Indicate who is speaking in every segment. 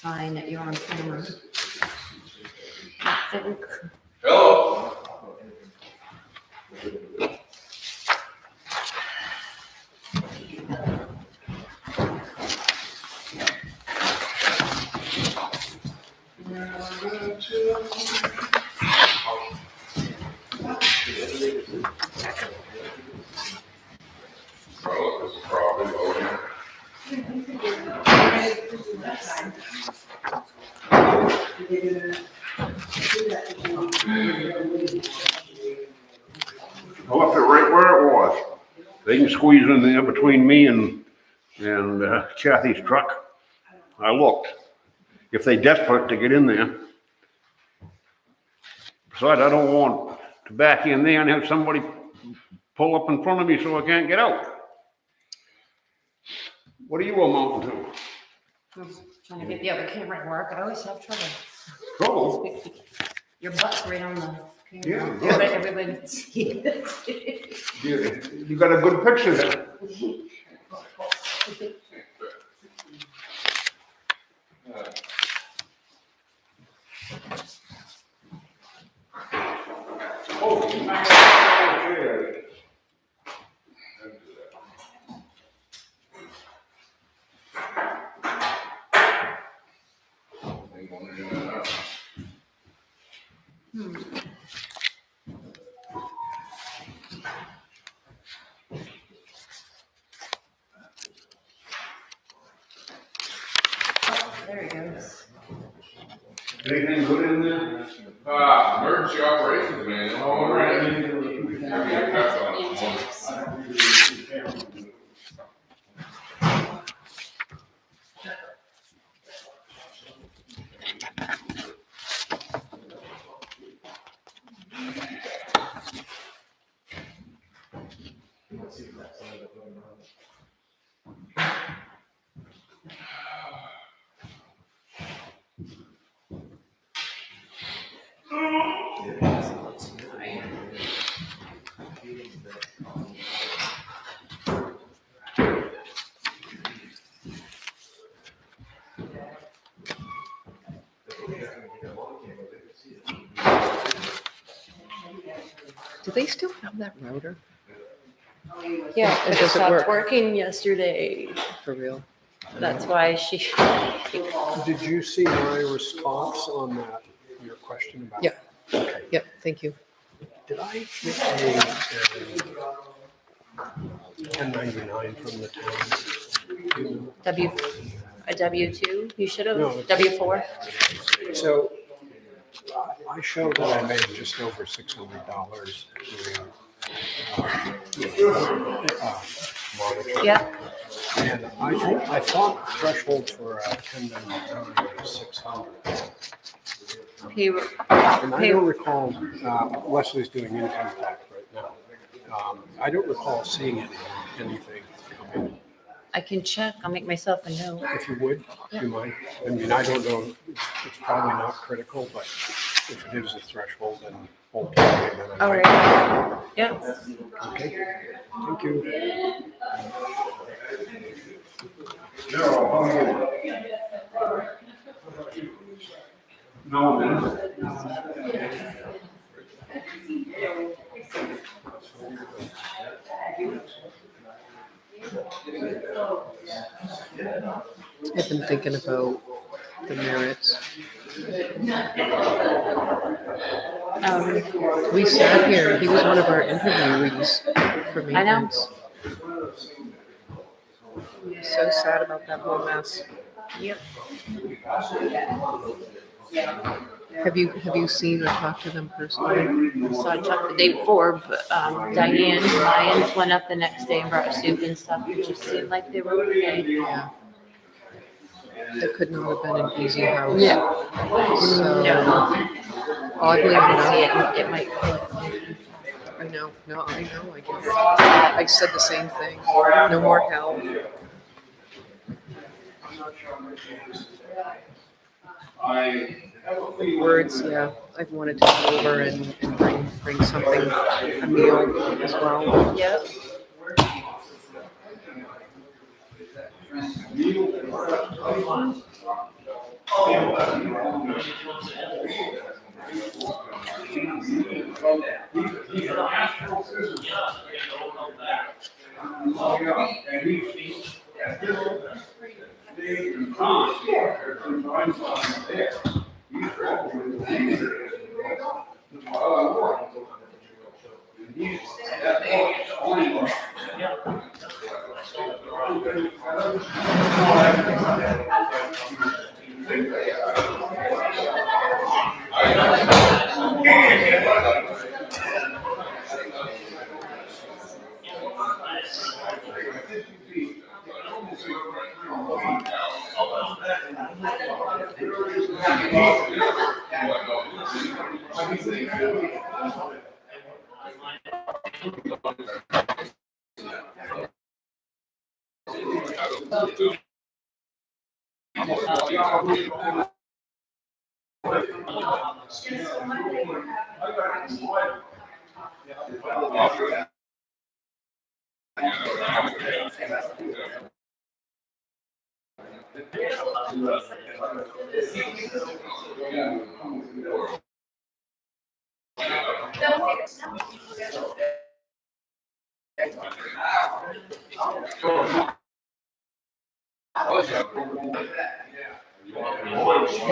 Speaker 1: sign that you're on camera. I think.
Speaker 2: Hello. Oh, this is probably over.
Speaker 3: I left it right where it was. They can squeeze in there between me and Kathy's truck. I looked. If they desperate to get in there. Besides, I don't want to back in there and have somebody pull up in front of me so I can't get out. What are you amounting to?
Speaker 1: I was trying to get the other camera to work. I always have trouble.
Speaker 3: Trouble?
Speaker 1: Your butt's right on the camera.
Speaker 3: Yeah.
Speaker 1: Everybody can see it.
Speaker 3: You got a good picture there.
Speaker 1: There he goes.
Speaker 3: Anything good in there?
Speaker 2: Emergency operations manual. All right.
Speaker 4: Do they still have that router
Speaker 1: Yeah,
Speaker 4: And
Speaker 1: it
Speaker 4: does it
Speaker 1: stopped
Speaker 4: work?
Speaker 1: working yesterday.
Speaker 4: for real?
Speaker 1: That's why she.
Speaker 5: Did you see my response on that, your question about?
Speaker 4: Yeah.
Speaker 5: Okay.
Speaker 4: Yep, thank you.
Speaker 5: Did I get a 1099 from the town?
Speaker 1: A W-2, you should
Speaker 5: No.
Speaker 1: have, W-4.
Speaker 5: So I showed that I made just over $600 doing monitor.
Speaker 1: Yeah,
Speaker 5: And I thought the threshold for a 1099 was 600.
Speaker 1: payroll.
Speaker 5: And I don't recall, Leslie's doing income tax right now. I don't recall seeing anything come in.
Speaker 1: I can check, I'll make myself a note.
Speaker 5: If you would, do you mind? I mean, I don't know, it's probably not critical, but if it is a threshold, then hold it.
Speaker 1: All right, yeah.
Speaker 5: Okay, thank you.
Speaker 3: No, how are you? No, man.
Speaker 4: I've been thinking about the merits. We sat here, he was one of our interviewees for
Speaker 1: I know.
Speaker 4: maintenance. So sad about that whole mess.
Speaker 1: Yep.
Speaker 4: Have you seen or talked to them personally?
Speaker 1: So I talked the day before, but Diane Lyons went up the next day and brought soup and stuff. It just seemed like they were okay.
Speaker 4: Yeah. That could not have been an easy house.
Speaker 1: Yeah.
Speaker 4: So
Speaker 1: No.
Speaker 4: oddly
Speaker 1: I can see
Speaker 4: enough,
Speaker 1: it might.
Speaker 4: I know, I get it. I said the same thing. No more hell. Words, yeah. I've wanted to go over and bring something, a meal as well.
Speaker 1: Yep.
Speaker 4: What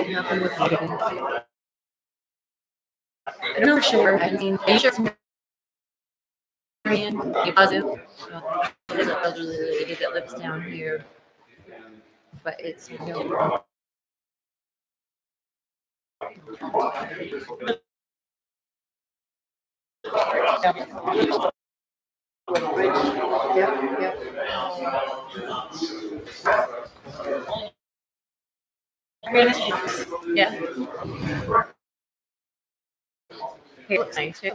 Speaker 4: happened with Megan?
Speaker 1: I'm not sure. I mean, are you sure? Marion, you positive? There's an elderly lady that lives down here, but it's, you know,
Speaker 4: Yep, yep.
Speaker 1: yeah. It looks nice too.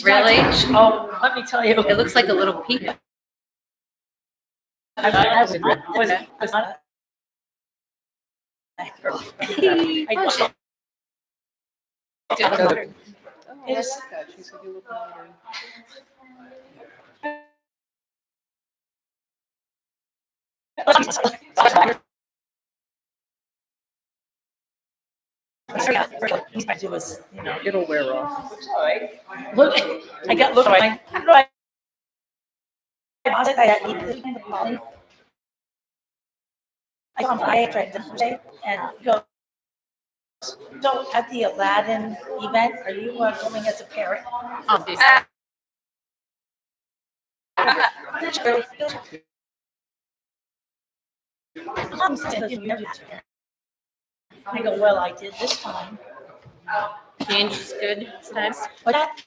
Speaker 1: Really?
Speaker 6: Oh, let me tell you.
Speaker 1: It looks like a little peanut.
Speaker 6: I was not. I
Speaker 1: Oh,
Speaker 4: Oh, I
Speaker 6: It's-
Speaker 4: like that. She said you look modern.
Speaker 6: It was, you know,
Speaker 4: It'll wear off.
Speaker 6: it's all right. Look, I got, look, I don't know, I got on Friday after I did Thursday, and he goes, so at the Aladdin event, are you going as a parent?
Speaker 1: Obviously.
Speaker 6: Mom said, "You never did." I go, well, I did this time.
Speaker 1: Change is good sometimes.
Speaker 6: But that,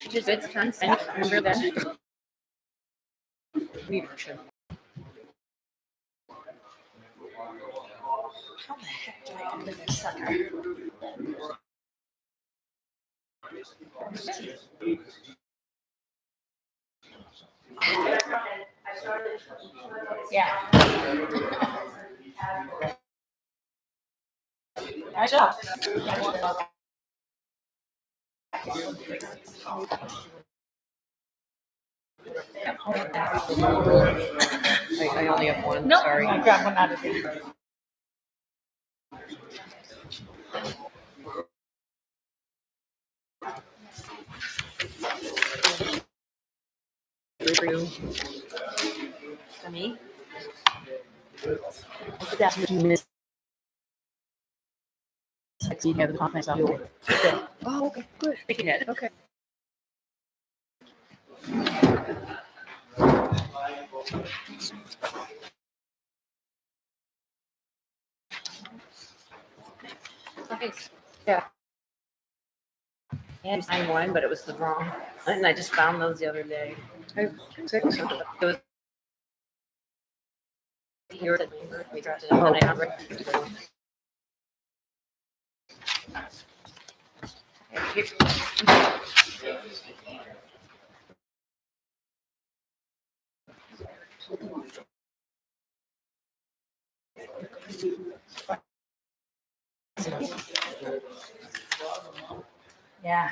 Speaker 1: Change is good sometimes. I remember that.
Speaker 4: Leadership.
Speaker 6: how the heck do I open this sucker? Yeah. I shall.
Speaker 4: I only have one,
Speaker 6: No,
Speaker 4: sorry.
Speaker 6: I grabbed one out of here.
Speaker 4: For you.
Speaker 1: For me?
Speaker 4: That's what you missed. You have the confidence of you. Oh, okay, good.
Speaker 1: Picking it.
Speaker 4: Okay.
Speaker 1: Okay.
Speaker 4: Yeah.
Speaker 1: I had signed one, but it was the wrong. And I just found those the other day.
Speaker 4: I have 6.
Speaker 1: It was yours and we drafted it, and I have it.
Speaker 6: Yeah.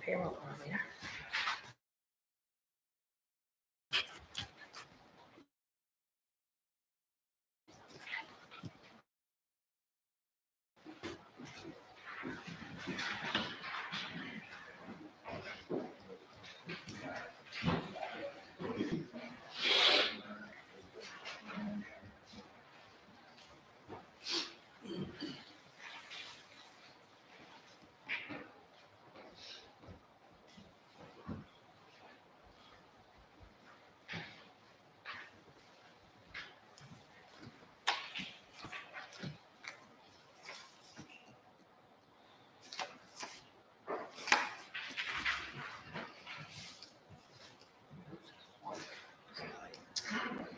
Speaker 6: payroll earlier.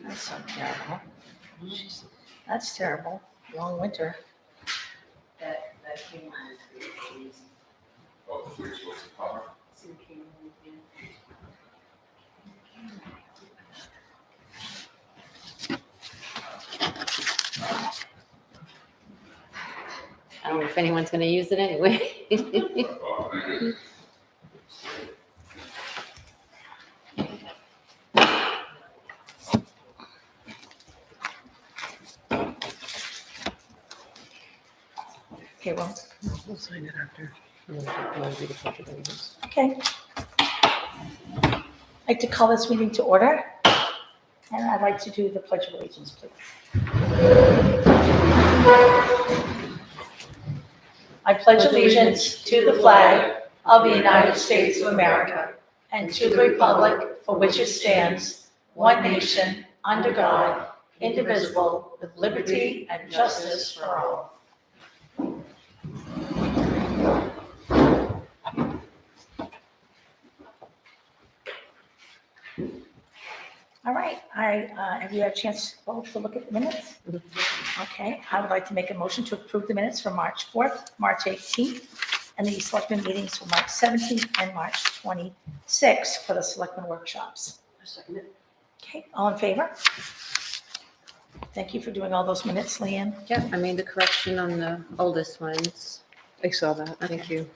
Speaker 6: That's so terrible. That's terrible. Long winter.
Speaker 2: Oh, the freeze was the car.
Speaker 1: I don't know if anyone's gonna use it anyway.
Speaker 2: Oh, thank you.
Speaker 6: Okay, well,
Speaker 4: We'll sign it after. We'll do the pledge of allegiance.
Speaker 6: okay. I'd like to call this meeting to order, and I'd like to do the Pledge of Allegiance, please. I pledge allegiance to the flag of the United States of America and to the republic for which it stands, one nation, under God, indivisible, with liberty and justice for all. All right, have you had a chance both to look at the minutes? Okay, I would like to make a motion to approve the minutes for March 4th, March 18th, and the selectmen meetings for March 17th and March 26th for the selectmen workshops. Okay, all in favor? Thank you for doing all those minutes, Leanne.
Speaker 1: Yeah, I made the correction on the oldest ones.
Speaker 4: I saw that. Thank you.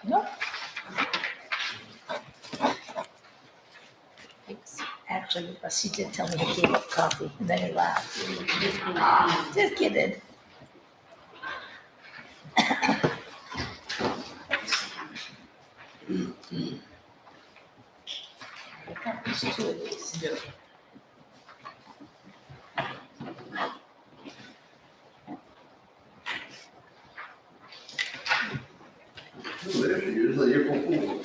Speaker 6: Nope,
Speaker 1: Thanks.
Speaker 6: actually, he did tell me he gave up coffee, and then he laughed. Just kidding. There's two of these.
Speaker 3: Usually April Fool.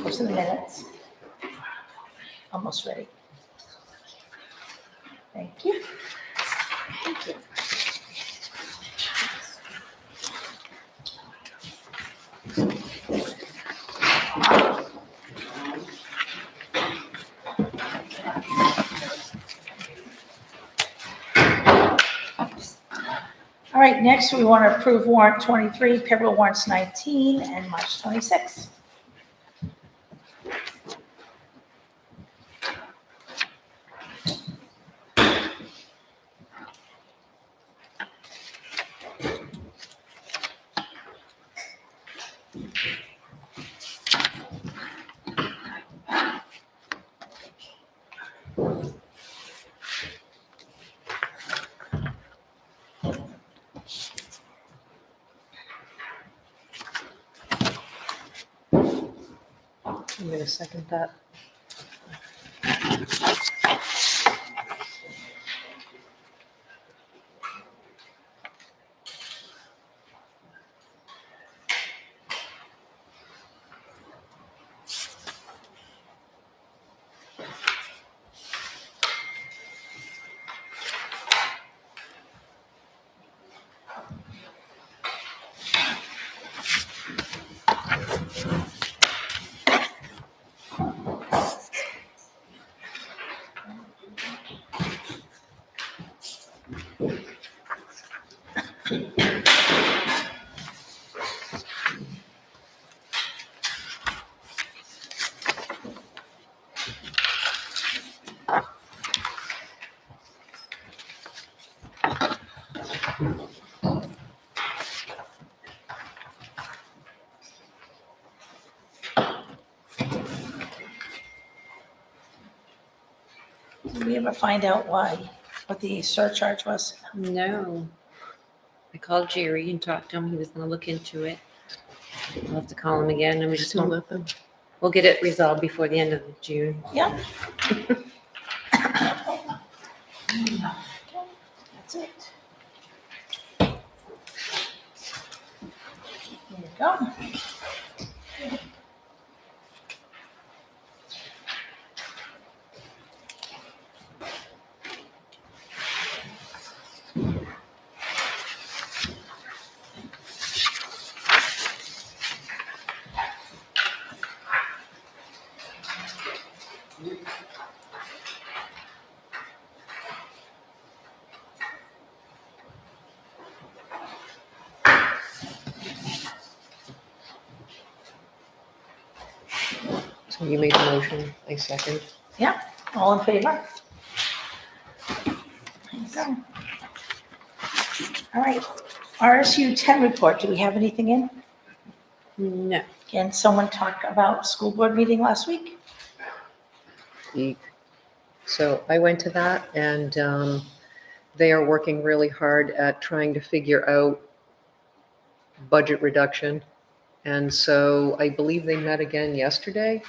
Speaker 6: What's in the minutes? Almost ready. Thank you. All right, next we want to approve warrant 23, payroll warrants 19, and March 26.
Speaker 4: gonna second that.
Speaker 6: Did we ever find out what the surcharge was?
Speaker 1: No. I called Jerry and talked to him. He was gonna look into it. I'll have to call him again and we just
Speaker 4: Still
Speaker 1: won't,
Speaker 4: nothing.
Speaker 1: we'll get it resolved before the end of June.
Speaker 6: Yep. That's it. There you go.
Speaker 4: So you made the motion, I second.
Speaker 6: Yep, all in favor? There you go. All right, RSU 10 report, do we have anything in?
Speaker 1: No.
Speaker 6: Can someone talk about school board meeting last week?
Speaker 4: So I went to that and they are working really hard at trying to figure out budget reduction. And so I believe they met again yesterday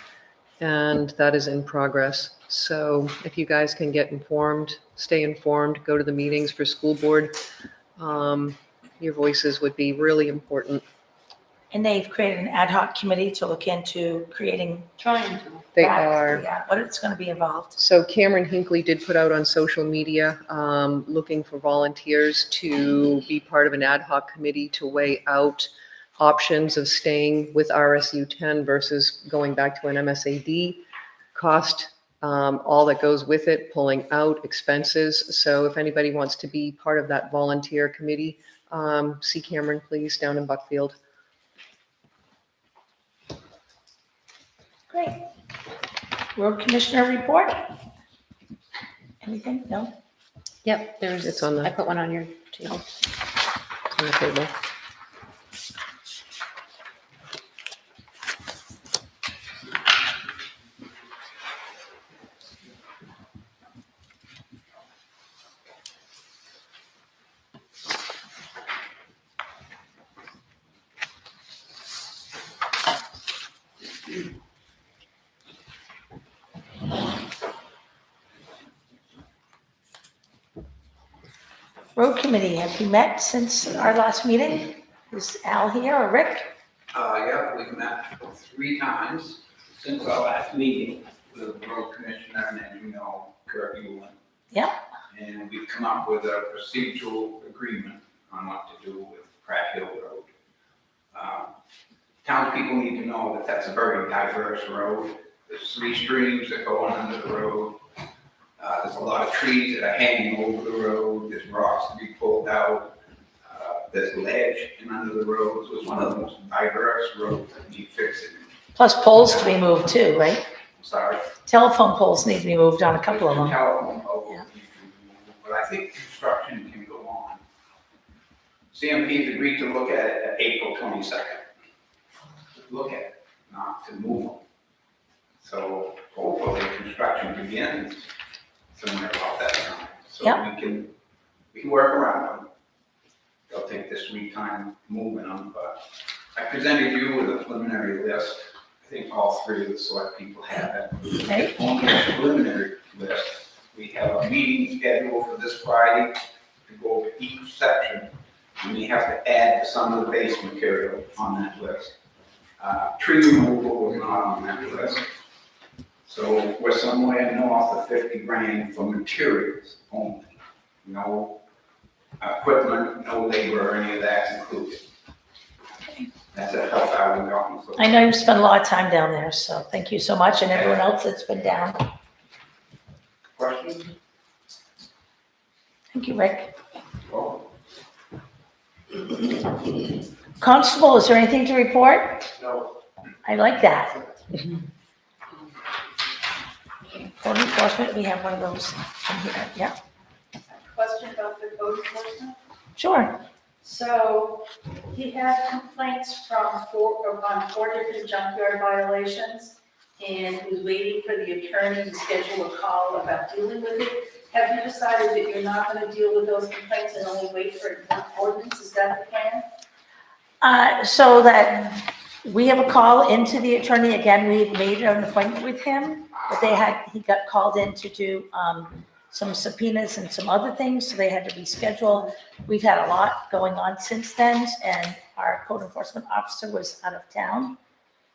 Speaker 4: and that is in progress. So if you guys can get informed, stay informed, go to the meetings for school board, your voices would be really important.
Speaker 6: And they've created an ad hoc committee to look into creating.
Speaker 1: Trying to.
Speaker 4: They
Speaker 6: that,
Speaker 4: are.
Speaker 6: Yeah, what it's going to be involved.
Speaker 4: So Cameron Hinckley did put out on social media, looking for volunteers to be part of an ad hoc committee to weigh out options of staying with RSU 10 versus going back to an MSAD cost, all that goes with it, pulling out expenses. So if anybody wants to be part of that volunteer committee, see Cameron, please, down in Buckfield.
Speaker 6: Great. Road commissioner report? Anything? No?
Speaker 1: Yep, there's,
Speaker 4: It's on the-
Speaker 1: I put one on your table.
Speaker 4: It's on the table.
Speaker 6: Road committee, have you met since our last meeting? Is Al here or Rick?
Speaker 7: Yeah, we've met 3 times since our last meeting with the road commissioner and, as you know, Kurt Yulin.
Speaker 6: Yeah.
Speaker 7: And we've come up with a procedural agreement on what to do with Pratt Hill Road. Townspeople need to know that that's a very diverse road. There's 3 streams that go on under the road. There's a lot of trees that are hanging over the road. There's rocks to be pulled out. There's ledge in under the road. So it's one of the most diverse roads that need fixing.
Speaker 6: Plus poles to be moved too, right?
Speaker 7: I'm sorry.
Speaker 6: Telephone poles need to be moved on a couple of them.
Speaker 7: Telephone poles
Speaker 6: Yeah.
Speaker 7: need to be moved, but I think construction can go on. CMP's agreed to look at it at April 22nd. Look at it, not to move them. So hopefully construction begins somewhere about that time. So
Speaker 6: Yeah.
Speaker 7: we can work around them. They'll take this week time moving them, but I presented you with a preliminary list. I think all three of the select people have it.
Speaker 6: Okay,
Speaker 7: On the preliminary list, we have a meeting scheduled for this Friday to go over each section, and we have to add some of the base material on that list. Tree removal was not on that list. So we're somewhere north of 50 grand for materials only. No equipment, no labor, or any of that's included. That's a health hour we got.
Speaker 6: I know you've spent a lot of time down there, so thank you so much, and everyone else that's been down.
Speaker 7: Questions?
Speaker 6: Thank you, Rick.
Speaker 7: Oh,
Speaker 6: Constable, is there anything to report?
Speaker 7: no.
Speaker 6: I like that. Code enforcement, we have one of those in here, yeah,
Speaker 8: Question about the code enforcement.
Speaker 6: sure.
Speaker 8: So he had complaints on four different junkyard violations, and he was waiting for the attorney to schedule a call about dealing with it. Have you decided that you're not going to deal with those complaints and only wait for an ordinance? Is that the plan?
Speaker 6: So that we have a call into the attorney, again, we had made an appointment with him, but he got called in to do, some subpoenas and some other things, so they had to reschedule. We've had a lot going on since then, and our code enforcement officer was out of town.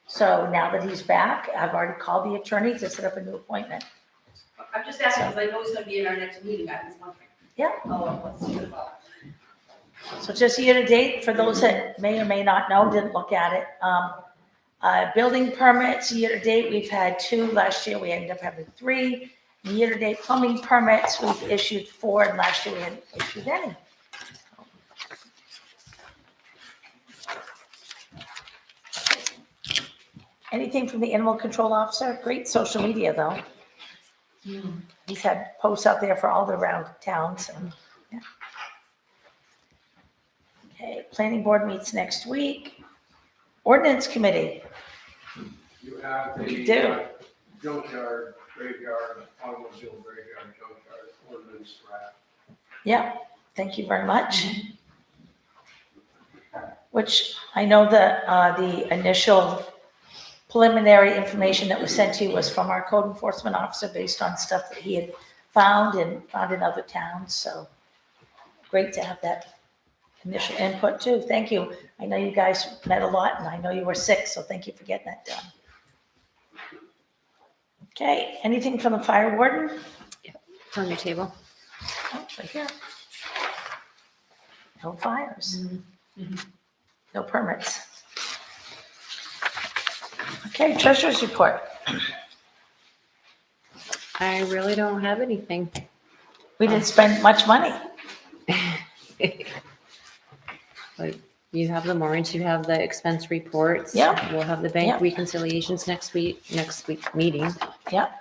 Speaker 6: So now that he's back, I've already called the attorney to set up a new appointment.
Speaker 8: I'm just asking, because I know he's going to be in our next meeting. I was wondering.
Speaker 6: Yeah.
Speaker 8: What's it about?
Speaker 6: So just year to date, for those that may or may not know, didn't look at it. Building permits, year to date, we've had 2. Last year, we ended up having 3. Year to date plumbing permits, we've issued 4, and last year we hadn't issued any. Anything from the animal control officer? Great social media, though. He's had posts out there for all the around towns. Yeah. Okay, planning board meets next week. Ordinance committee,
Speaker 5: You have
Speaker 6: You
Speaker 5: the
Speaker 6: do.
Speaker 5: junkyard, graveyard, automobile graveyard, junkyard ordinance draft.
Speaker 6: yeah, thank you very much. Which I know that the initial preliminary information that was sent to you was from our code enforcement officer based on stuff that he had found in other towns, so great to have that initial input too. Thank you. I know you guys met a lot, and I know you were sick, so thank you for getting that done. Okay, anything from the fire warden?
Speaker 1: It's on your table.
Speaker 6: Oh, right here. No fires. No permits. Okay, treasurer's report.
Speaker 1: I really don't have anything.
Speaker 6: We didn't spend much money.
Speaker 1: But you have the warrants, you have the expense reports.
Speaker 6: Yeah.
Speaker 1: We'll have the
Speaker 6: Yeah.
Speaker 1: bank reconciliations next week meeting.
Speaker 6: Yeah.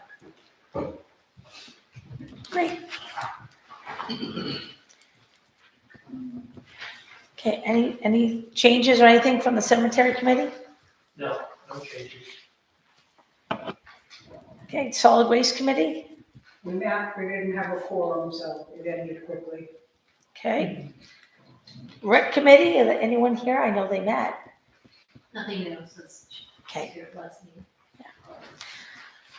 Speaker 6: Great. Okay, any changes or anything from the cemetery committee?
Speaker 9: No changes.
Speaker 6: Okay, solid waste committee?
Speaker 10: We met, we didn't have a quorum, so it ended quickly.
Speaker 6: Okay. Rec committee, is there anyone here? I know they met.
Speaker 8: Nothing new since.
Speaker 6: Okay.
Speaker 8: your last meeting.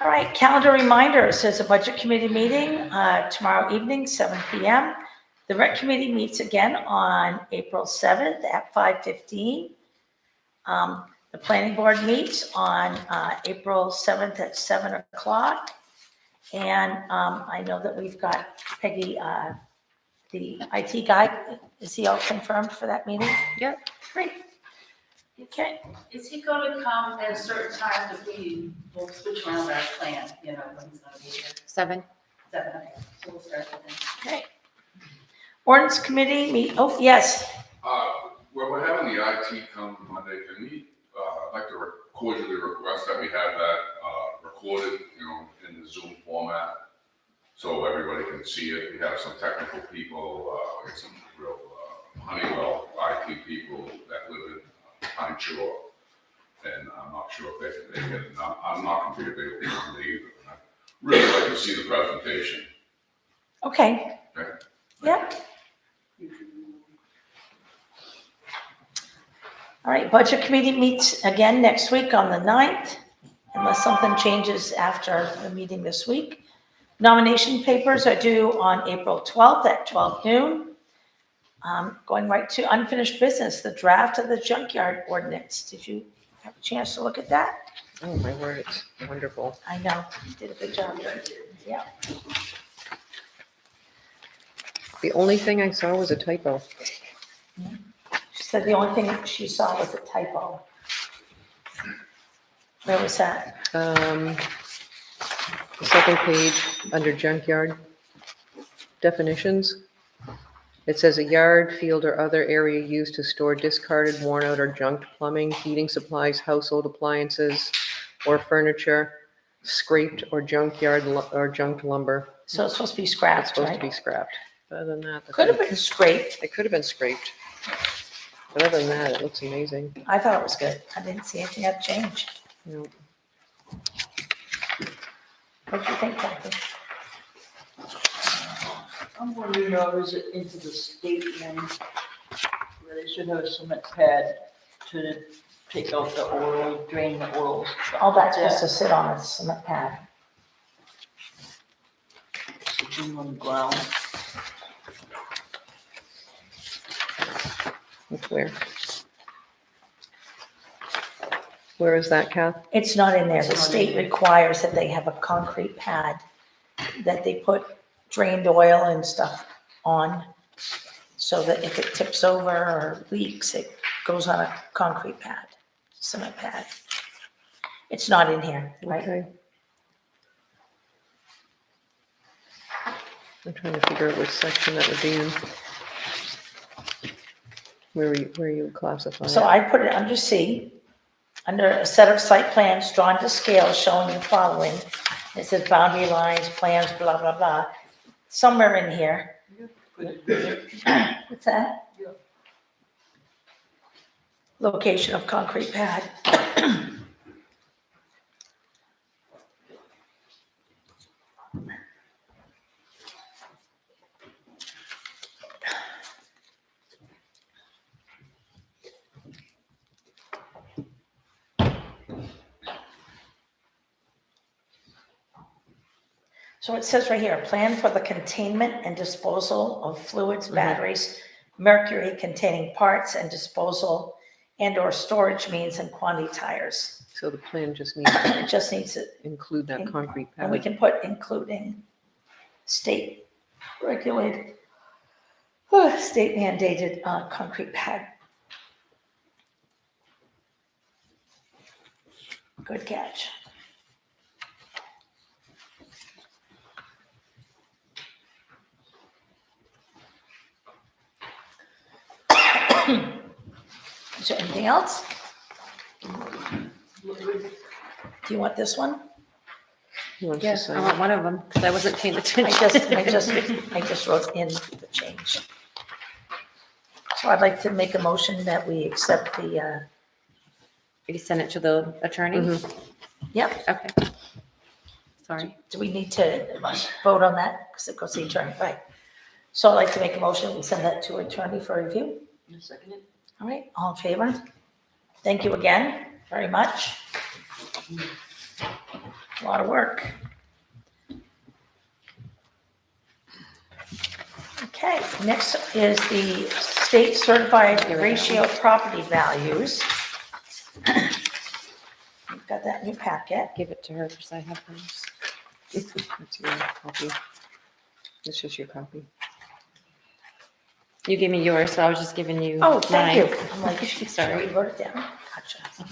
Speaker 6: All right, calendar reminder, there's a budget committee meeting tomorrow evening, 7 PM. The rec committee meets again on April 7th at 5:15. The planning board meets on April 7th at 7 o'clock. And I know that we've got Peggy, the IT guy, is he all confirmed for that meeting?
Speaker 1: Yep.
Speaker 6: Great. Okay,
Speaker 8: Is he going to come at a certain time if we will switch around our plan, when he's going to be here?
Speaker 1: 7.
Speaker 8: 7, okay, so we'll start with him.
Speaker 6: okay. Ordinance committee meet, oh, yes.
Speaker 2: Well, we're having the IT come Monday. Can we, I'd like to cordially request that we have that, recorded, in the Zoom format, so everybody can see it. We have some technical people, we have some real, Honeywell IT people that live in Pine Shore. And I'm not sure if they can, I'm not computer based either. I'd really like to see the presentation.
Speaker 6: Okay.
Speaker 2: Okay.
Speaker 6: Yep. All right, budget committee meets again next week on the 9th. unless something changes after the meeting this week. Nomination papers are due on April 12th at 12 noon. Going right to unfinished business, the draft of the junkyard ordinance. Did you have a chance to look at that?
Speaker 4: Oh, my word, it's wonderful.
Speaker 6: I know, you did a good job. Yeah.
Speaker 4: The only thing I saw was a typo.
Speaker 6: She said the only thing she saw was a typo. Where was that?
Speaker 4: The second page, under junkyard definitions. It says a yard, field, or other area used to store discarded, worn out, or junked plumbing, heating supplies, household appliances, or furniture, scraped or junked lumber.
Speaker 6: So it's supposed to be
Speaker 4: It's
Speaker 6: scrapped,
Speaker 4: supposed to be
Speaker 6: right?
Speaker 4: scrapped. Other than that,
Speaker 6: Could have been scraped.
Speaker 4: it could have been scraped. But other than that, it looks amazing.
Speaker 6: I thought it was good. I didn't see anything had changed.
Speaker 4: You know,
Speaker 6: What do you think, Kathy?
Speaker 11: I'm wondering, is it into the state one, where they should have a cement pad to take out the oil, drain the oil.
Speaker 6: All that's supposed to sit on a cement pad.
Speaker 11: Sitting on the ground.
Speaker 4: it's where? Where is that, Kath?
Speaker 6: It's not in there. The
Speaker 11: It's not
Speaker 6: state
Speaker 11: in there.
Speaker 6: requires that they have a concrete pad that they put drained oil and stuff on, so that if it tips over or leaks, it goes on a concrete pad, cement pad. It's not in here, right?
Speaker 4: Okay. I'm trying to figure out which section that would be in. Where you would classify it.
Speaker 6: So I put it under C, under a set of site plans drawn to scale showing the following. It says boundary lines, plans, blah, blah, blah. Somewhere in here. What's that?
Speaker 11: Yeah.
Speaker 6: Location of concrete pad. So it says right here, a plan for the containment and disposal of fluids, batteries, mercury containing parts and disposal and/or storage means and quantity tires.
Speaker 4: So the plan just needs to
Speaker 6: It just needs to,
Speaker 4: include that concrete
Speaker 6: and we
Speaker 4: pad.
Speaker 6: can put including state regulated, state mandated, concrete pad. Good catch. Is there anything else? Do you want this one?
Speaker 4: Who wants to
Speaker 1: Yes, I
Speaker 4: sign
Speaker 1: want
Speaker 4: it?
Speaker 1: one of them, because I wasn't paying attention.
Speaker 6: I just wrote in the change. So I'd like to make a motion that we accept the,
Speaker 1: You send it to the attorney?
Speaker 4: Mhm.
Speaker 6: yep.
Speaker 1: Okay. Sorry.
Speaker 6: Do we need to vote on that? Because it goes to the attorney, right? So I'd like to make a motion, we send that to attorney for review.
Speaker 11: In a second.
Speaker 6: All right, all in favor? Thank you again, very much. A lot of work. Okay, next is the state certified ratio property values. You've got that in your packet.
Speaker 1: Give it to her, because I have hers.
Speaker 4: That's your copy. It's just your copy.
Speaker 1: You gave me yours, so I was just giving you
Speaker 6: Oh, thank you.
Speaker 1: mine.
Speaker 6: I'm like, sorry,
Speaker 1: Sorry.
Speaker 6: you wrote it down. Gotcha.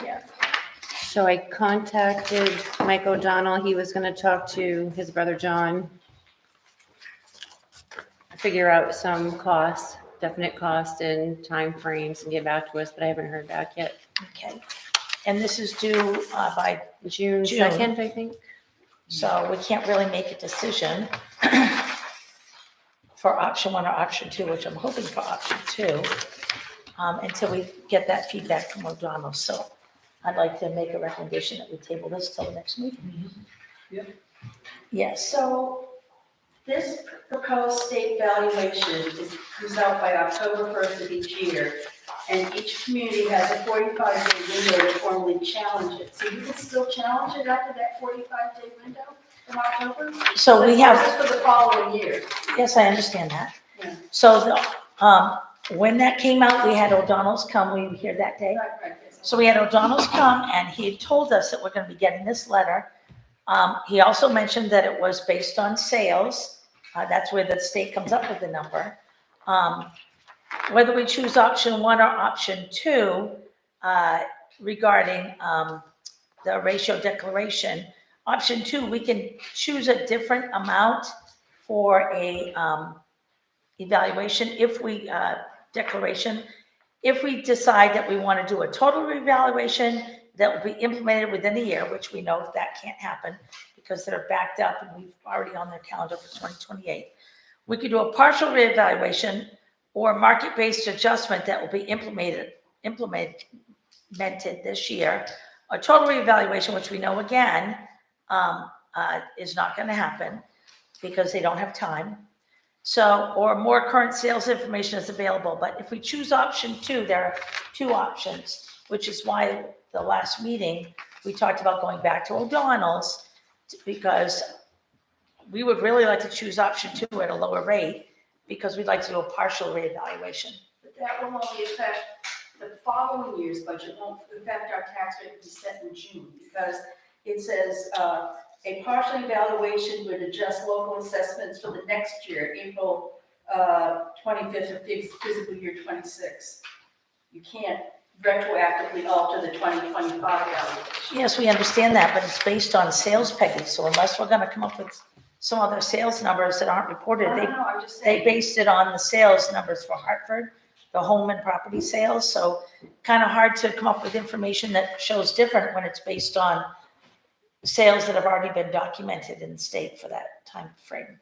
Speaker 6: Yeah.
Speaker 1: So I contacted Mike O'Donnell. He was gonna talk to his brother John. Figure out some costs, definite cost and timeframes and get back to us, but I haven't heard back yet.
Speaker 6: Okay, and this is due by,
Speaker 1: June
Speaker 6: June.
Speaker 1: 2nd, I think.
Speaker 6: so we can't really make a decision for option one or option two, which I'm hoping for option two, until we get that feedback from O'Donnell. So I'd like to make a recommendation that we table this till the next meeting. Yes,
Speaker 8: So this proposed state valuation comes out by October 1st of each year. And each community has a 45-day window to formally challenge it. So you can still challenge it after that 45-day window in October?
Speaker 6: so we have,
Speaker 8: This is for the following year.
Speaker 6: yes, I understand that.
Speaker 8: Yeah.
Speaker 6: So when that came out, we had O'Donnell's come, we were here that day.
Speaker 8: Right, yes.
Speaker 6: So we had O'Donnell's come and he had told us that we're gonna be getting this letter. He also mentioned that it was based on sales. That's where the state comes up with the number. Whether we choose option one or option two, regarding, the ratio declaration. Option two, we can choose a different amount for a, evaluation if we, declaration. If we decide that we want to do a total revaluation that will be implemented within a year, which we know that can't happen because they're backed up and we've already on their calendar for 2028. We could do a partial reevaluation or market-based adjustment that will be implemented this year. A total reevaluation, which we know again, is not going to happen because they don't have time. So, or more current sales information is available. But if we choose option two, there are two options, which is why the last meeting, we talked about going back to O'Donnell's because we would really like to choose option two at a lower rate because we'd like to do a partial reevaluation.
Speaker 8: But that will only affect the following year's budget, won't affect our tax rate to be set in June, because it says, a partial evaluation would adjust local assessments for the next year, April 25th of fiscal year 26. You can't retroactively alter the 2025 valuation.
Speaker 6: Yes, we understand that, but it's based on sales, Peggy. So unless we're going to come up with some other sales numbers that aren't reported,
Speaker 8: No, I'm just saying.
Speaker 6: they based it on the sales numbers for Hartford, the home and property sales. So kind of hard to come up with information that shows different when it's based on sales that have already been documented in the state for that time frame.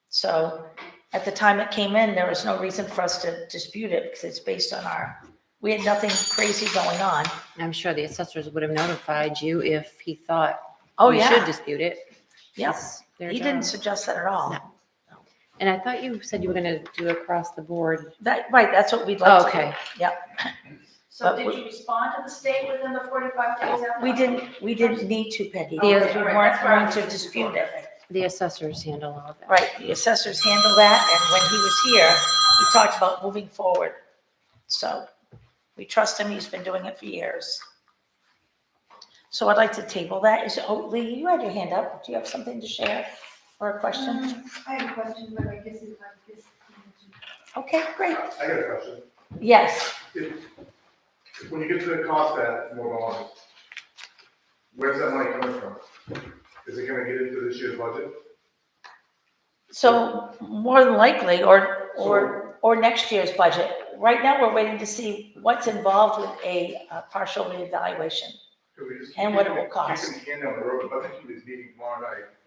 Speaker 6: So at the time it came in, there was no reason for us to dispute it because it's based on we had nothing crazy going on.
Speaker 1: I'm sure the assessors would have notified you if he thought
Speaker 6: Oh,
Speaker 1: we
Speaker 6: yeah.
Speaker 1: should dispute it.
Speaker 6: Yep.
Speaker 1: It's their
Speaker 6: He didn't
Speaker 1: job.
Speaker 6: suggest that at all.
Speaker 1: No. And I thought you said you were gonna do across the board.
Speaker 6: Right, that's what we'd like to do.
Speaker 1: Okay.
Speaker 6: Yep.
Speaker 8: So
Speaker 6: But
Speaker 8: did you respond to the state within the 45 days after?
Speaker 6: We didn't need to, Peggy,
Speaker 1: Yeah.
Speaker 6: because we weren't going to dispute it.
Speaker 1: The assessors handle all of that.
Speaker 6: Right, the assessors handle that, and when he was here, we talked about moving forward. So we trust him, he's been doing it for years. So I'd like to table that. Lee, you had your hand up. Do you have something to share or a question?
Speaker 10: I have a question, but I guess it's like this.
Speaker 6: Okay, great.
Speaker 12: I got a question.
Speaker 6: Yes,
Speaker 12: When you get to the cost at more dollars, where's that money coming from? Is it gonna get into this year's budget?
Speaker 6: so more than likely, or next year's budget. Right now, we're waiting to see what's involved with a partial reevaluation.
Speaker 12: Could we just
Speaker 6: And what it will cost.
Speaker 12: Kicking the can down the road, but I think he was meeting tomorrow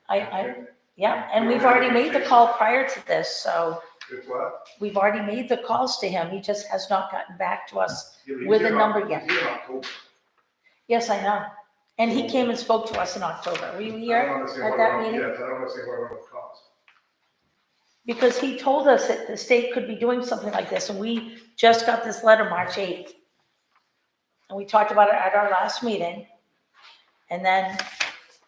Speaker 12: night.
Speaker 6: Yeah, and we've already made the call prior to this, so
Speaker 12: It's what?
Speaker 6: we've already made the calls to him. He just has not gotten back to us
Speaker 12: Yeah, but he's
Speaker 6: with a
Speaker 12: here in
Speaker 6: number
Speaker 12: Oc-
Speaker 6: yet.
Speaker 12: he's here in October.
Speaker 6: Yes, I know. And he came and spoke to us in October. Were you
Speaker 12: I
Speaker 6: here
Speaker 12: don't understand
Speaker 6: at
Speaker 12: what
Speaker 6: that
Speaker 12: it-
Speaker 6: meeting?
Speaker 12: Yes, I don't understand what it would cost.
Speaker 6: Because he told us that the state could be doing something like this, and we just got this letter March 8th. And we talked about it at our last meeting. And then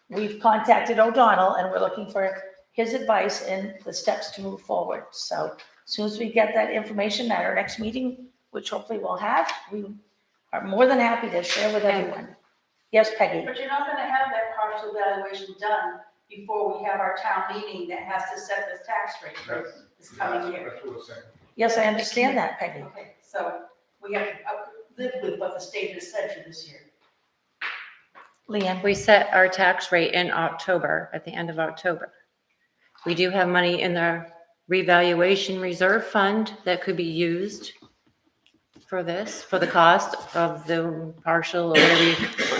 Speaker 6: we've contacted O'Donnell, and we're looking for his advice and the steps to move forward. So as soon as we get that information at our next meeting, which hopefully we'll have, we are more than happy to share with everyone. Yes, Peggy?
Speaker 8: But you're not gonna have that partial valuation done before we have our town meeting that has to set the tax rate for this coming year.
Speaker 12: That's what we're saying.
Speaker 6: Yes, I understand that, Peggy.
Speaker 8: Okay, so we have to live with what the state has said for this year.
Speaker 6: Leanne?
Speaker 1: We set our tax rate in October, at the end of October. We do have money in the revaluation reserve fund that could be used for this, for the cost of the partial or whatever you,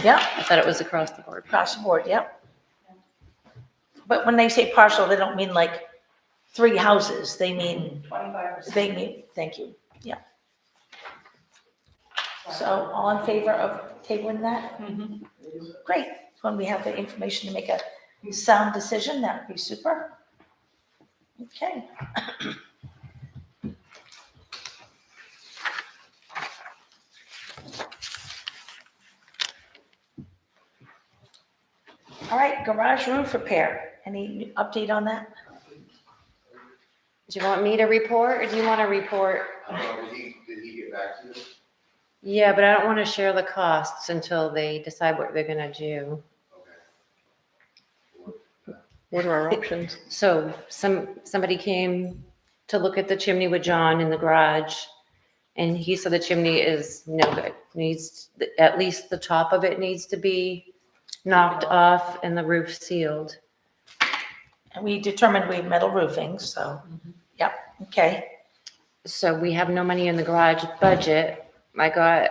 Speaker 6: Yep,
Speaker 1: I thought it was across the board.
Speaker 6: across the board, yep. But when they say partial, they don't mean like 3 houses. They mean,
Speaker 8: 25%.
Speaker 6: thank you, yeah. So all in favor of tabling that? Great. When we have the information to make a sound decision, that would be super. Okay. All right, garage roof repair. Any update on that?
Speaker 1: Do you want me to report or do you want to report?
Speaker 7: Did he get back to you?
Speaker 1: Yeah, but I don't want to share the costs until they decide what they're gonna do.
Speaker 4: What are our options?
Speaker 1: So somebody came to look at the chimney with John in the garage, and he said the chimney is no good. Needs, at least the top of it needs to be knocked off and the roof sealed.
Speaker 6: And we determined we have metal roofing, so, yep, okay.
Speaker 1: So we have no money in the garage budget. I got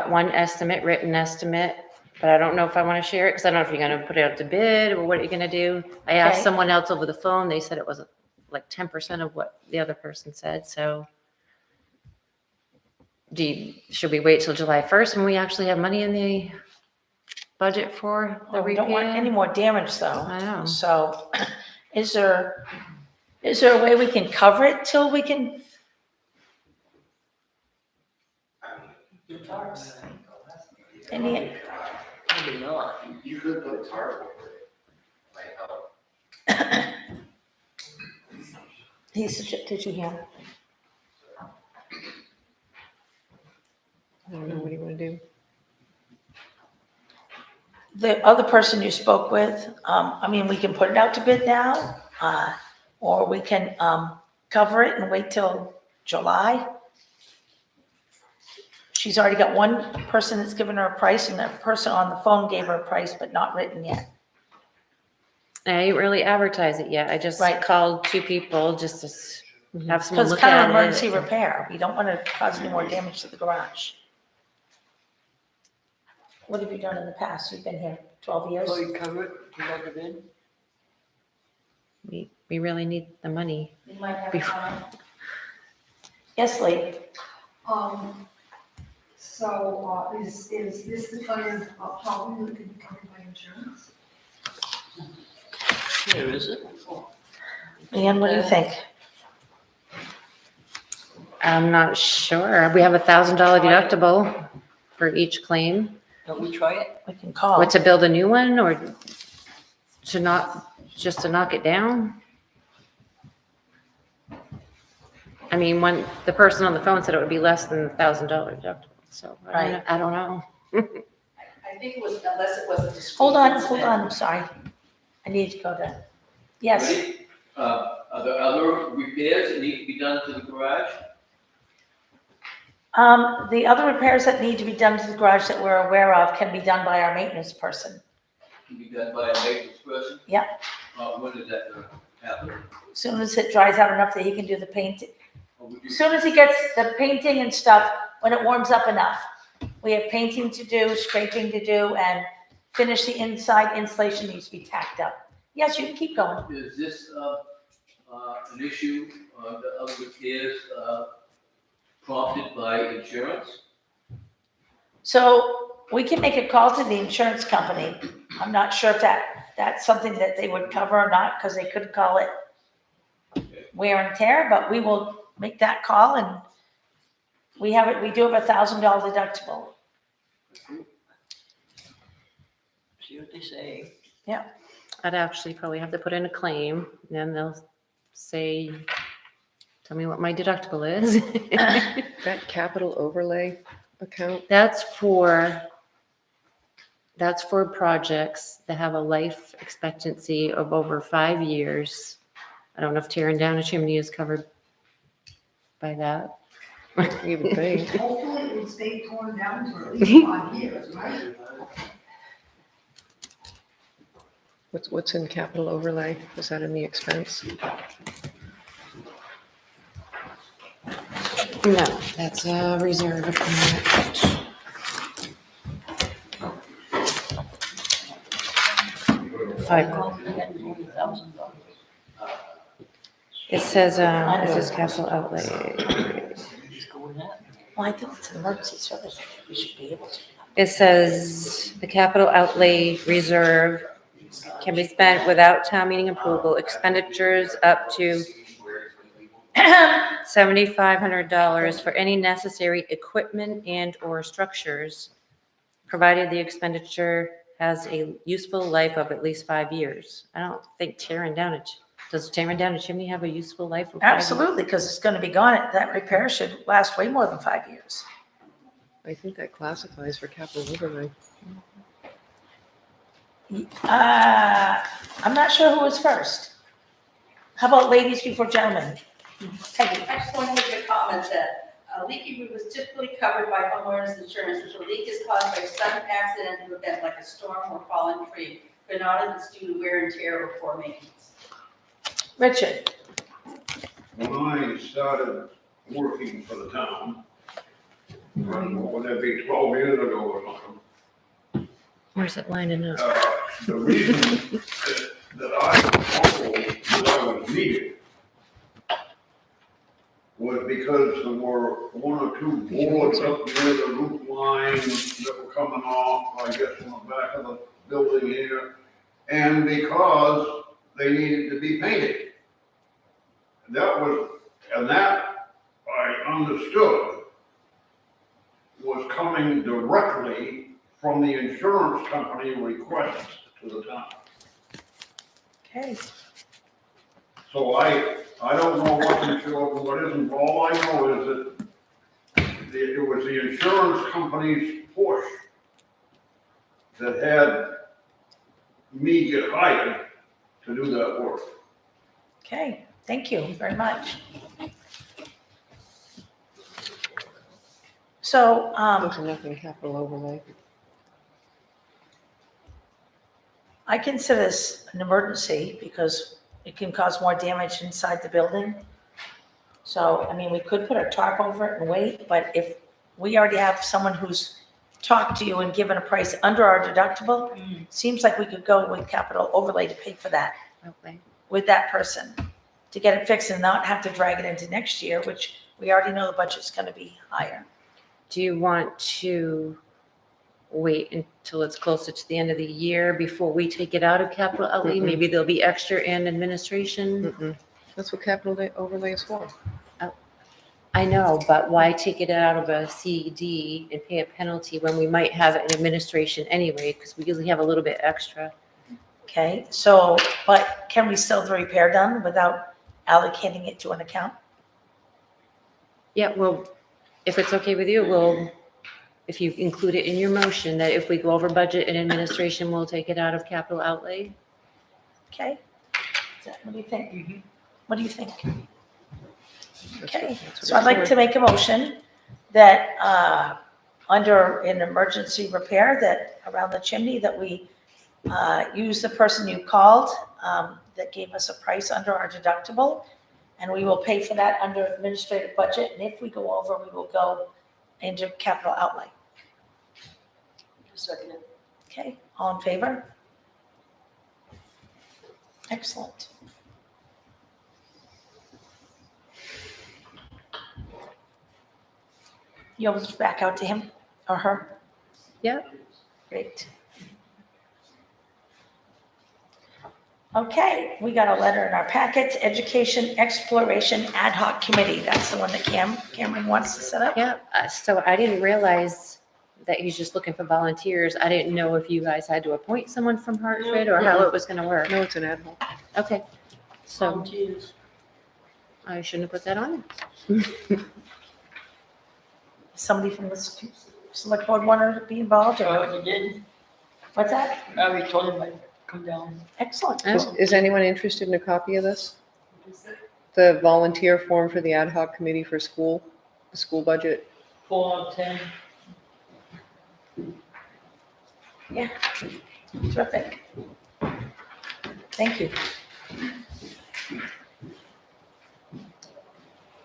Speaker 1: one estimate, written estimate, but I don't know if I want to share it because I don't know if you're going to put it out to bid or what you're going to do. I asked
Speaker 6: Okay.
Speaker 1: someone else over the phone. They said it was like 10% of what the other person said. So should we wait till July 1st when we actually have money in the budget for the
Speaker 6: Well, we don't want any
Speaker 1: repair?
Speaker 6: more damage though.
Speaker 1: I know.
Speaker 6: So is there a way we can cover it till we can? Any,
Speaker 11: Maybe not.
Speaker 7: You could put a tarp over it, might help.
Speaker 6: did you hear?
Speaker 4: I don't know, what do you want to do?
Speaker 6: The other person you spoke with, I mean, we can put it out to bid now, or we can, cover it and wait till July. She's already got one person that's given her a price, and that person on the phone gave her a price, but not written yet.
Speaker 1: I didn't really advertise it yet. I just
Speaker 6: Right.
Speaker 1: called 2 people just to have someone
Speaker 6: Because it's
Speaker 1: look
Speaker 6: kind of
Speaker 1: at
Speaker 6: an emergency
Speaker 1: it.
Speaker 6: repair. We don't want to cause any more damage to the garage. What have you done in the past? You've been here 12 years?
Speaker 11: So you cover it, you have it in?
Speaker 1: We really need the money.
Speaker 8: You might have
Speaker 1: Before-
Speaker 8: time.
Speaker 6: Yes, Lee?
Speaker 10: So, is this the kind of problem that can be covered by insurance?
Speaker 11: Here, is it?
Speaker 6: Leanne, what do you think?
Speaker 1: I'm not sure. We have $1,000 deductible for each claim.
Speaker 11: Don't we try it?
Speaker 6: We can call.
Speaker 1: What, to build a new one or to knock it down? I mean, the person on the phone said it would be less than $1,000 deductible, so I don't know.
Speaker 8: I think it was, unless it was a discrete.
Speaker 6: Hold on,
Speaker 8: incident.
Speaker 6: I'm sorry. I need to go to, yes.
Speaker 11: Ready? Are there other repairs that need to be done to the garage?
Speaker 6: The other repairs that need to be done to the garage that we're aware of can be done by our maintenance person.
Speaker 11: Can be done by a maintenance person?
Speaker 6: Yeah.
Speaker 11: When is that gonna happen?
Speaker 6: As Soon as it dries out enough that he can do the painting.
Speaker 11: Or would you-
Speaker 6: As Soon as he gets the painting and stuff, when it warms up enough. We have painting to do, scraping to do, and finish the inside insulation needs to be tacked up. Yes, you can keep going.
Speaker 11: Is this, an issue, the other repairs, prompted by insurance?
Speaker 6: So we can make a call to the insurance company. I'm not sure if that's something that they would cover or not, because they could call it wear and tear, but we will make that call, and we do have $1,000 deductible.
Speaker 11: See what they say.
Speaker 1: I'd actually probably have to put in a claim, and then they'll say, tell me what my deductible is.
Speaker 4: That capital overlay account,
Speaker 1: That's for projects that have a life expectancy of over 5 years. I don't know if tearing down a chimney is covered by that.
Speaker 4: you would think.
Speaker 10: Hopefully it will stay torn down for at least 5 years, right?
Speaker 4: What's in capital overlay? Is that in the expense?
Speaker 1: No, that's a reserve account.
Speaker 11: $5,000.
Speaker 1: It says capital outlay.
Speaker 11: Just go with that.
Speaker 6: Well, I think it's an emergency service. We should be able to.
Speaker 1: It says the capital outlay reserve can be spent without town meeting approval. Expenditures up to $7,500 for any necessary equipment and/or structures, provided the expenditure has a useful life of at least 5 years. I don't think does tearing down a chimney have a useful life of 5 years?
Speaker 6: Absolutely, because it's gonna be gone. That repair should last way more than 5 years.
Speaker 4: I think that classifies for capital overlay.
Speaker 6: I'm not sure who was first. How about ladies before gentlemen? Peggy?
Speaker 8: I just want to make a comment that a leaky roof is typically covered by homeowners insurance if the leak is caused by sudden accidental event like a storm or fallen tree, but not if it's due to wear and tear or poor maintenance.
Speaker 6: Richard?
Speaker 3: When I started working for the town, what would that be, 12 years ago or something?
Speaker 1: Where's it lining up?
Speaker 3: The reason that I told that I was needed was because there were one or two boards up near the roof line that were coming off, I guess, from the back of the building here, and because they needed to be painted. That I understood was coming directly from the insurance company request to the town.
Speaker 6: Okay.
Speaker 3: So I don't know what's insured and what isn't. All I know is that it was the insurance company's push that had me get hired to do that work.
Speaker 6: Okay, thank you very much. So,
Speaker 4: There's nothing capital overlay.
Speaker 6: I consider this an emergency because it can cause more damage inside the building. So, I mean, we could put a tarp over it and wait, but if we already have someone who's talked to you and given a price under our deductible, seems like we could go with capital overlay to pay for that
Speaker 1: Okay.
Speaker 6: with that person to get it fixed and not have to drag it into next year, which we already know the budget's gonna be higher.
Speaker 1: Do you want to wait until it's closer to the end of the year before we take it out of capital outlay?
Speaker 4: Mm-mm.
Speaker 1: Maybe there'll be extra in administration?
Speaker 4: Mm-mm. That's what capital overlay is for.
Speaker 1: I know, but why take it out of a CD and pay a penalty when we might have an administration anyway? Because we usually have a little bit extra.
Speaker 6: Okay, so, but can we still have the repair done without allocating it to an account?
Speaker 1: Yeah, well, if it's okay with you, if you include it in your motion, that if we go over budget and administration, we'll take it out of capital outlay.
Speaker 6: Okay? What do you think? What do you think? Okay, so I'd like to make a motion that, under an emergency repair that around the chimney, that we, use the person you called, that gave us a price under our deductible, and we will pay for that under administrative budget, and if we go over, we will go into capital outlay.
Speaker 11: Second.
Speaker 6: Okay, all in favor? Excellent. You'll just back out to him or her?
Speaker 1: Yep.
Speaker 6: Great. Okay, we got a letter in our packets, Education Exploration Ad Hoc Committee. That's the one that Cameron wants to set up.
Speaker 1: Yeah, so I didn't realize that he's just looking for volunteers. I didn't know if you guys had to appoint someone from Hartford or how it was gonna work.
Speaker 4: No, it's an ad hoc.
Speaker 1: Okay, so
Speaker 11: Volunteers.
Speaker 1: I shouldn't have put that on there.
Speaker 6: Somebody from the select board want to be involved
Speaker 11: I
Speaker 6: or
Speaker 11: already did.
Speaker 6: what's that?
Speaker 11: I already told him I'd come down.
Speaker 6: Excellent.
Speaker 4: Is anyone interested in a copy of this? The volunteer form for the ad hoc committee for the school budget?
Speaker 11: 4 out of 10.
Speaker 6: Yeah, terrific. Thank you.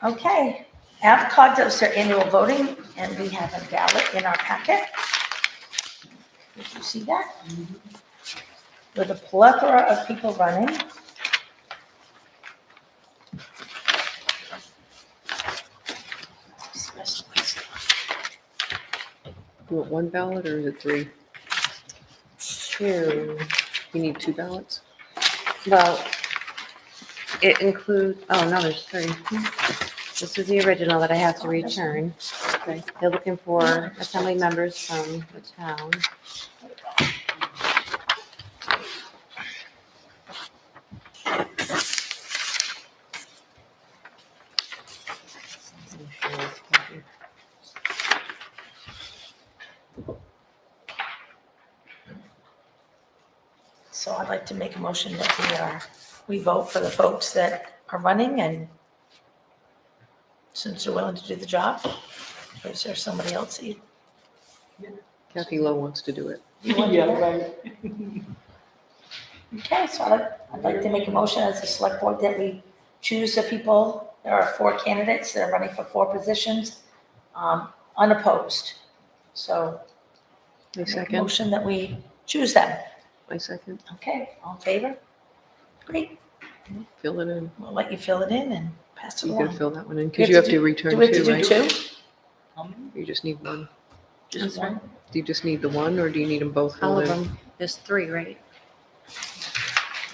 Speaker 6: Okay, AvCog does their annual voting, and we have a ballot in our packet. Did you see that? With a plethora of people running.
Speaker 4: You want one ballot or is it 3?
Speaker 1: 2.
Speaker 4: You need 2 ballots?
Speaker 1: Well, it includes, oh, no, there's 3. This is the original that I have to return.
Speaker 4: Okay.
Speaker 1: They're looking for assembly members from the town.
Speaker 6: So I'd like to make a motion that we vote for the folks that are running, and since they're willing to do the job, or is there somebody else that you
Speaker 4: Kathy Lowe wants to do it.
Speaker 6: want to do?
Speaker 11: Yeah, right.
Speaker 6: Okay, so I'd like to make a motion as a select board that we choose the people. There are 4 candidates that are running for 4 positions, unopposed. So
Speaker 4: I
Speaker 6: make a
Speaker 4: second.
Speaker 6: motion that we choose them.
Speaker 4: I second.
Speaker 6: Okay, all in favor? Great,
Speaker 4: Fill it in.
Speaker 6: we'll let you fill it in and pass it
Speaker 4: You gotta
Speaker 6: along.
Speaker 4: fill that one in,
Speaker 6: We
Speaker 4: because you have to
Speaker 6: do
Speaker 4: return
Speaker 6: we have
Speaker 4: 2,
Speaker 6: to
Speaker 4: right?
Speaker 6: do 2?
Speaker 4: You just need 1.
Speaker 6: Just one?
Speaker 4: Do you just need the 1, or do you need them both
Speaker 1: All
Speaker 4: filled
Speaker 1: of
Speaker 4: in?
Speaker 1: them. There's 3, right?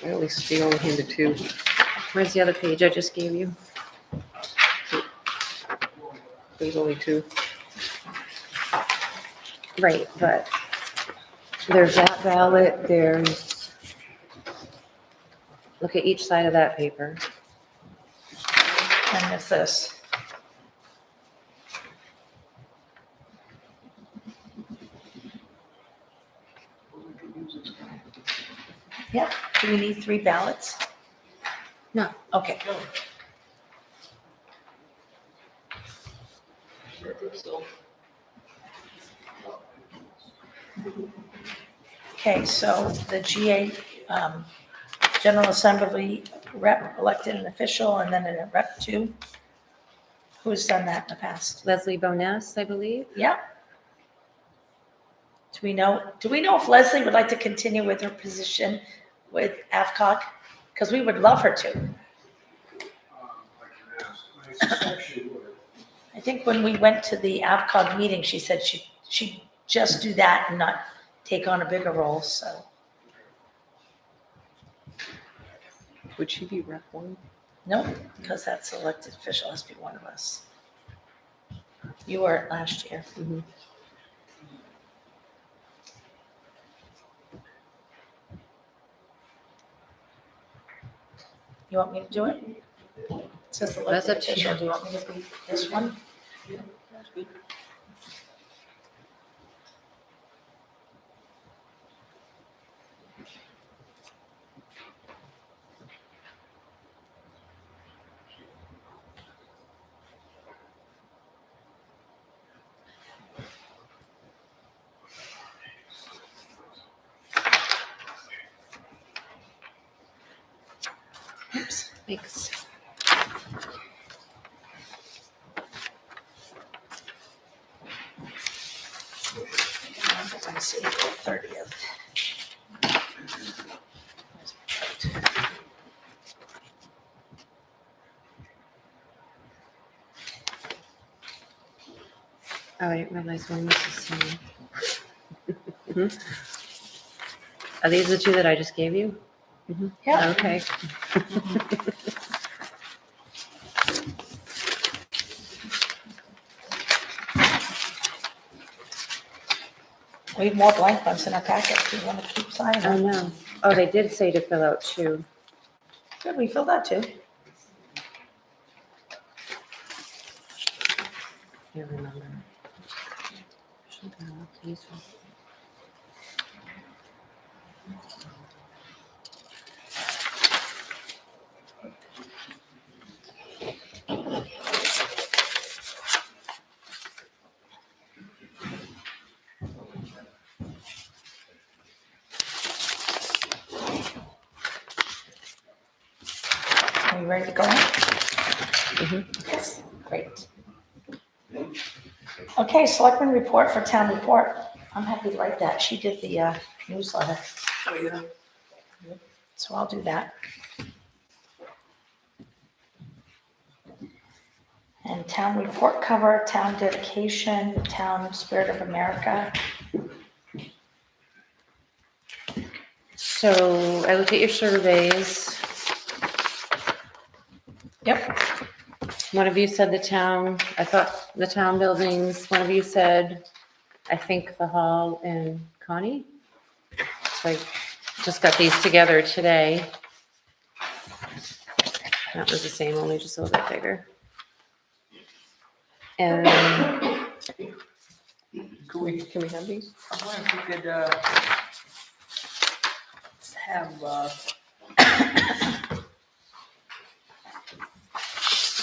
Speaker 4: I only see only handed 2.
Speaker 1: Where's the other page I just gave you?
Speaker 4: There's only 2.
Speaker 1: Right, but there's that ballot, there's, look at each side of that paper.
Speaker 6: And it's this. Yep, do we need 3 ballots?
Speaker 1: No.
Speaker 6: Okay, okay, so the GA, General Assembly rep, elected an official, and then a rep 2. Who's done that in the past?
Speaker 1: Leslie Boness, I believe.
Speaker 6: Yeah. Do we know if Leslie would like to continue with her position with AvCog? Because we would love her to.
Speaker 5: I can ask. I suspect she would.
Speaker 6: I think when we went to the AvCog meeting, she said she'd just do that and not take on a bigger role, so.
Speaker 4: Would she be rep 1?
Speaker 6: Nope, because that's elected official, has to be one of us. You were it last year.
Speaker 4: Mhm.
Speaker 6: You want me to do it? It says
Speaker 1: That's
Speaker 6: elected
Speaker 1: up to you.
Speaker 6: official, do you want me to be this one?
Speaker 11: That's good.
Speaker 1: Oops, thanks.
Speaker 6: Let me see, 30th.
Speaker 1: Oh, I didn't realize one was the same. Are these the 2 that I just gave you?
Speaker 6: Yeah.
Speaker 1: Okay.
Speaker 6: We have more blank ones in our packet, if you want to keep signing
Speaker 1: Oh,
Speaker 6: them.
Speaker 1: no. Oh, they did say to fill out 2.
Speaker 6: Good, we filled that too.
Speaker 1: Can't remember. Should go up these ones.
Speaker 6: Are you ready to go in?
Speaker 1: Mhm.
Speaker 6: Yes, great. Okay, Selectmen report for town report. I'm happy to write that. She did the newsletter.
Speaker 11: Oh, yeah.
Speaker 6: So I'll do that. And town report cover, town dedication, town spirit of America.
Speaker 1: So I looked at your surveys.
Speaker 6: Yep.
Speaker 1: One of you said the town, I thought the town buildings, one of you said, I think the hall and Connie. So I just got these together today. That was the same, only just a little bit bigger. And
Speaker 11: Can we,
Speaker 4: Can we have these?
Speaker 11: I wonder if we could, have,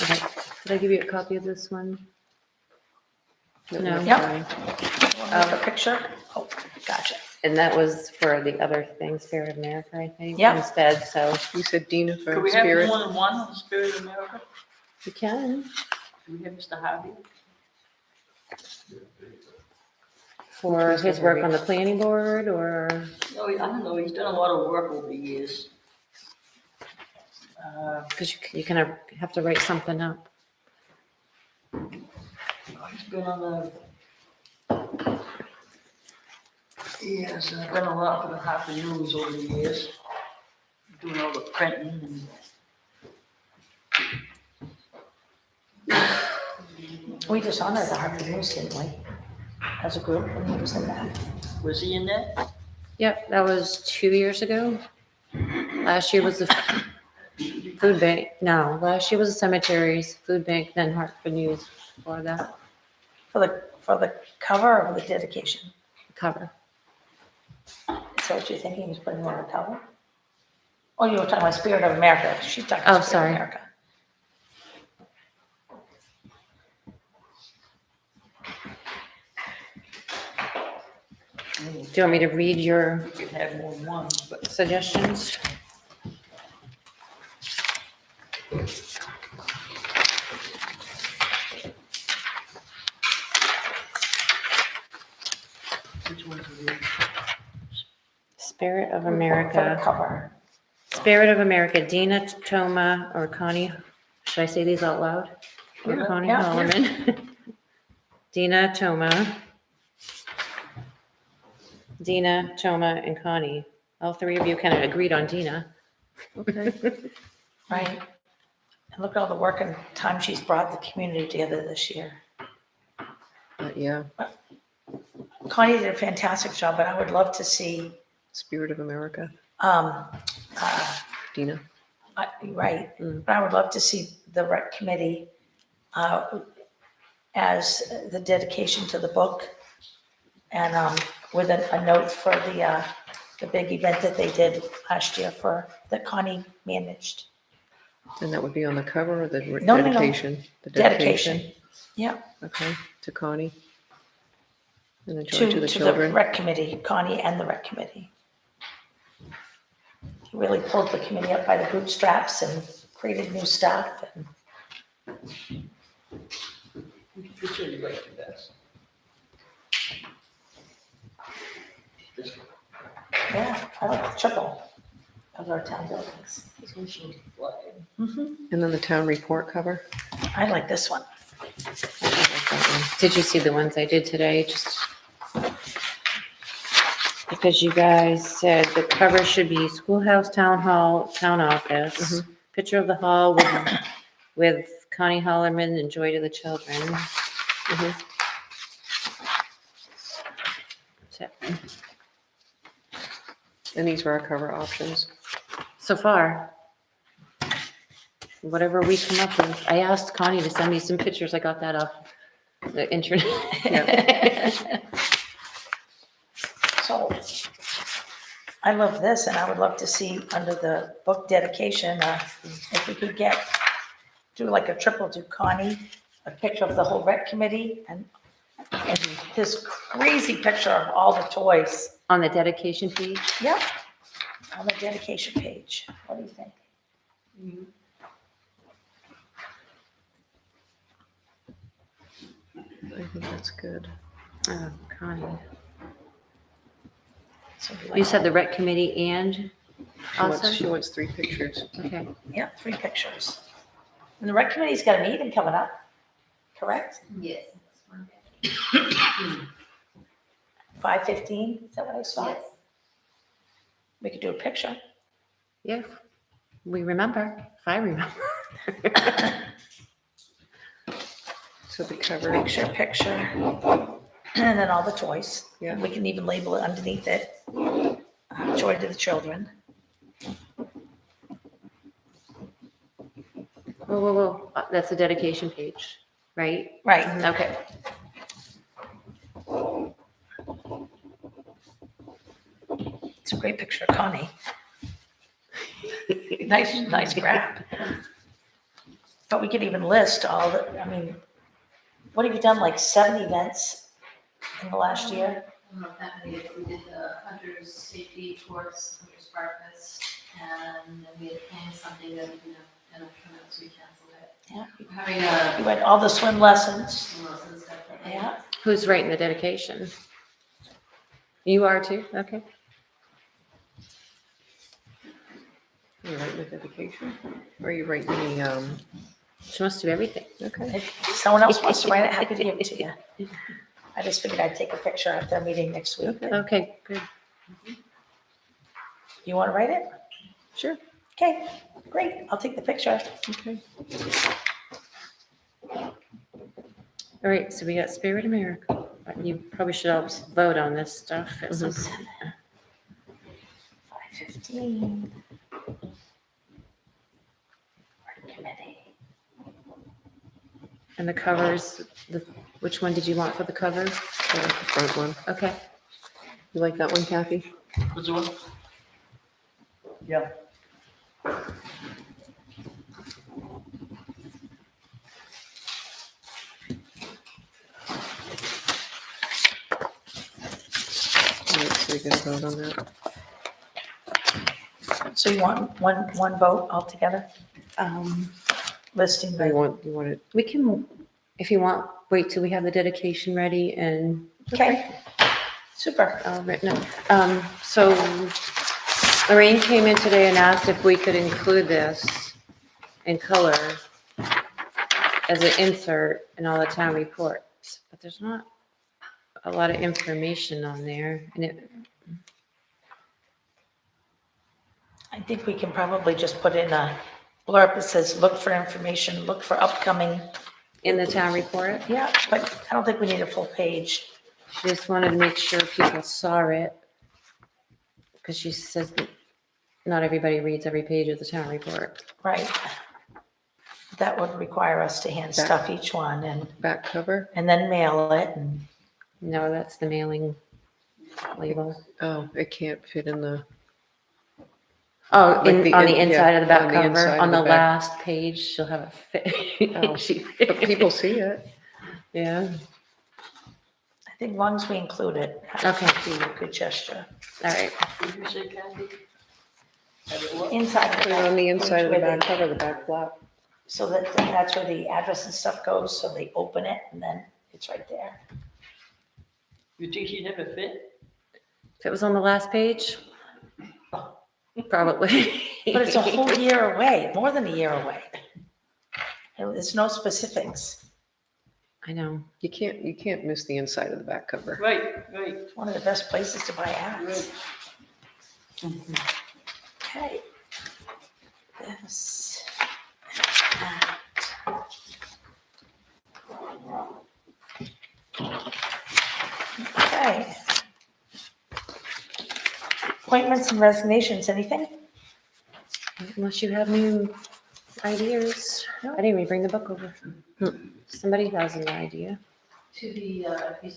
Speaker 1: okay, did I give you a copy of this one? No.
Speaker 6: Yep.
Speaker 1: Sorry.
Speaker 6: Want to make a picture? Oh, gotcha.
Speaker 1: And that was for the other thing, Spirit of America, I think,
Speaker 6: Yep.
Speaker 1: instead, so
Speaker 4: You said Dina
Speaker 11: could
Speaker 4: for
Speaker 11: we have
Speaker 4: Spirit.
Speaker 11: more than one on the Spirit of America?
Speaker 1: you can.
Speaker 11: Do we have Mr. Harvey?
Speaker 1: For
Speaker 4: Who's
Speaker 1: his
Speaker 4: Mr.
Speaker 1: work
Speaker 4: Harvey?
Speaker 1: on the planning board, or,
Speaker 11: No, I don't know, he's done a lot of work over the years.
Speaker 1: because you kind of have to write something up.
Speaker 11: He's been on the, he has done a lot for the Hartford News over the years, doing all the printing and.
Speaker 6: We just honored the Hartford News, didn't we? As a group, when he was in that.
Speaker 11: Was he in that?
Speaker 1: Yep, that was 2 years ago. Last year was the food bank, no, last year was the cemeteries, food bank, then Hartford News for that
Speaker 6: For the cover or the dedication?
Speaker 1: cover.
Speaker 6: Is that what you're thinking, he was putting on the cover? Oh, you were talking about Spirit of America. She's talking
Speaker 1: Oh,
Speaker 6: about Spirit
Speaker 1: sorry.
Speaker 6: of America.
Speaker 1: Do you want me to read your
Speaker 11: We could have more than one, but
Speaker 1: suggestions?
Speaker 11: which ones are these?
Speaker 1: Spirit of
Speaker 6: For the
Speaker 1: America,
Speaker 6: cover.
Speaker 1: Spirit of America, Dina Toma or Connie, should I say these out loud? Or
Speaker 11: Yeah,
Speaker 1: Connie
Speaker 6: yeah.
Speaker 1: Holloman? Dina Toma. Dina, Toma, and Connie. All three of you kind of agreed on Dina.
Speaker 4: Okay.
Speaker 6: Right. And look at all the work and time she's brought the community together this year.
Speaker 4: Yeah,
Speaker 6: Connie did a fantastic job, but I would love to see,
Speaker 4: Spirit of America,
Speaker 6: uh,
Speaker 4: Dina.
Speaker 6: right,
Speaker 4: Mm.
Speaker 6: but I would love to see the rec committee as the dedication to the book and with a note for the big event that they did last year that Connie managed.
Speaker 4: And that would be on the cover or the
Speaker 6: No, no, no.
Speaker 4: dedication? The
Speaker 6: Dedication. Yeah,
Speaker 4: Okay, to Connie. And then joy
Speaker 6: to
Speaker 4: to the
Speaker 6: the
Speaker 4: children.
Speaker 6: rec committee, Connie and the rec committee. He really pulled the committee up by the bootstraps and created new stuff. And
Speaker 11: Which one do you like the best? This one.
Speaker 6: yeah, I like the triple of our town buildings.
Speaker 11: This one shows the flag.
Speaker 4: And then the town report cover.
Speaker 6: I like this one.
Speaker 1: Did you see the ones I did today? Just because you guys said the cover should be schoolhouse, town hall, town office. Picture of the hall with Connie Hollerman and Joy to the Children.
Speaker 4: Mhm.
Speaker 1: That's it.
Speaker 4: And these are our cover options.
Speaker 1: So far, whatever we come up with. I asked Connie to send me some pictures. I got that off the internet.
Speaker 6: So I love this, and I would love to see under the book dedication, if we could do like a triple to Connie, a picture of the whole rec committee, and this crazy picture of all the toys.
Speaker 1: On the dedication page.
Speaker 6: Yep, on the dedication page. What do you think?
Speaker 4: I think that's good.
Speaker 1: Oh, Connie.
Speaker 6: So if
Speaker 1: You
Speaker 6: like
Speaker 1: said the rec committee and
Speaker 4: She
Speaker 1: also?
Speaker 4: wants 3 pictures.
Speaker 1: Okay.
Speaker 6: Yeah, 3 pictures. And the rec committee's got a meeting coming up, correct?
Speaker 10: Yes.
Speaker 6: 5:15, is that what I saw? We could do a picture.
Speaker 1: Yeah, we remember, if I remember.
Speaker 4: So the cover,
Speaker 6: Picture, and then all the toys.
Speaker 4: Yeah.
Speaker 6: We can even label it underneath it. Joy to the children.
Speaker 1: Whoa, that's the dedication page, right?
Speaker 6: Right.
Speaker 1: Okay.
Speaker 6: It's a great picture of Connie. Nice grab. But we could even list all the, I mean, what have you done, like 7 events in the last year?
Speaker 8: I don't know if that many, but we did the Hunters Safety Course, Hunters Breakfast, and then we had planned something that, end up coming out, so we canceled it.
Speaker 6: Yeah.
Speaker 8: We're having
Speaker 6: You had all the swim lessons.
Speaker 8: some lessons, definitely.
Speaker 6: Yeah.
Speaker 1: Who's writing the dedication? You are too? Okay.
Speaker 4: you writing the dedication? Or are you writing the,
Speaker 1: She wants to do everything.
Speaker 4: okay.
Speaker 6: If someone else wants to write it, happy to give it to you. I just figured I'd take a picture at their meeting next week.
Speaker 1: Okay, good.
Speaker 6: You want to write it?
Speaker 4: Sure.
Speaker 6: Okay, great. I'll take the picture.
Speaker 4: Okay.
Speaker 1: All right, so we got Spirit America. You probably should all vote on this stuff at some point.
Speaker 6: 5:15. Committee.
Speaker 1: And the covers, which one did you want for the cover?
Speaker 4: The front one.
Speaker 1: Okay.
Speaker 4: You like that one, Kathy?
Speaker 11: What's the one? Yeah.
Speaker 4: All right, so you're gonna vote on that?
Speaker 6: So you want one vote altogether, listing
Speaker 4: Or
Speaker 6: the,
Speaker 4: you want it,
Speaker 1: We can, if you want, wait till we have the dedication ready and
Speaker 6: okay, super.
Speaker 1: written up. So Lorraine came in today and asked if we could include this in color as an insert in all the town reports, but there's not a lot of information on there, and it,
Speaker 6: I think we can probably just put in a blurb that says, look for information, look for upcoming.
Speaker 1: in the town report.
Speaker 6: Yeah, but I don't think we need a full page.
Speaker 1: She just wanted to make sure people saw it. Because she says that not everybody reads every page of the town report.
Speaker 6: Right. That would require us to hand stuff each one
Speaker 4: back cover?
Speaker 6: and then mail it and,
Speaker 1: No, that's the mailing label.
Speaker 4: Oh, it can't fit in the,
Speaker 1: Oh,
Speaker 4: Like the
Speaker 1: on the
Speaker 4: in-
Speaker 1: inside of the
Speaker 4: yeah,
Speaker 1: back
Speaker 4: on the
Speaker 1: cover,
Speaker 4: inside
Speaker 1: on
Speaker 4: of the
Speaker 1: the
Speaker 4: back.
Speaker 1: last page, she'll have a fit.
Speaker 4: Oh, but people see it.
Speaker 1: Yeah,
Speaker 6: I think as long as we include it.
Speaker 1: Okay.
Speaker 6: Be a good gesture.
Speaker 1: all right.
Speaker 11: What did you say, Kathy? Have it what?
Speaker 6: Inside of
Speaker 4: Put
Speaker 6: the
Speaker 4: it on the
Speaker 6: back
Speaker 4: inside of the
Speaker 6: page where
Speaker 4: back cover, the back flap.
Speaker 6: So that's where the address and stuff goes, so they open it and then it's right there.
Speaker 11: You think she'd have it fit?
Speaker 1: If it was on the last page, probably.
Speaker 6: But it's a whole year away, more than a year away. And there's no specifics.
Speaker 1: I know.
Speaker 4: You can't miss the inside of the back cover.
Speaker 11: Right.
Speaker 6: It's one of the best places to buy ads. Okay. This. that. Okay. Appointments and resignations, anything?
Speaker 1: Unless you have new ideas. I didn't even bring the book over. Somebody has an idea.
Speaker 8: To the,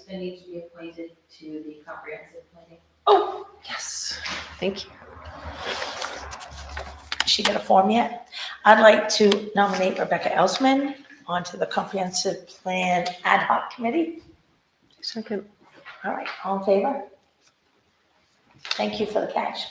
Speaker 8: they need to be appointed to the comprehensive planning.
Speaker 6: Oh,
Speaker 1: Yes. Thank you.
Speaker 6: she got a form yet? I'd like to nominate Rebecca Elsman onto the Comprehensive Plan Ad Hoc Committee.
Speaker 4: Second.
Speaker 6: All right, all in favor? Thank you for the catch.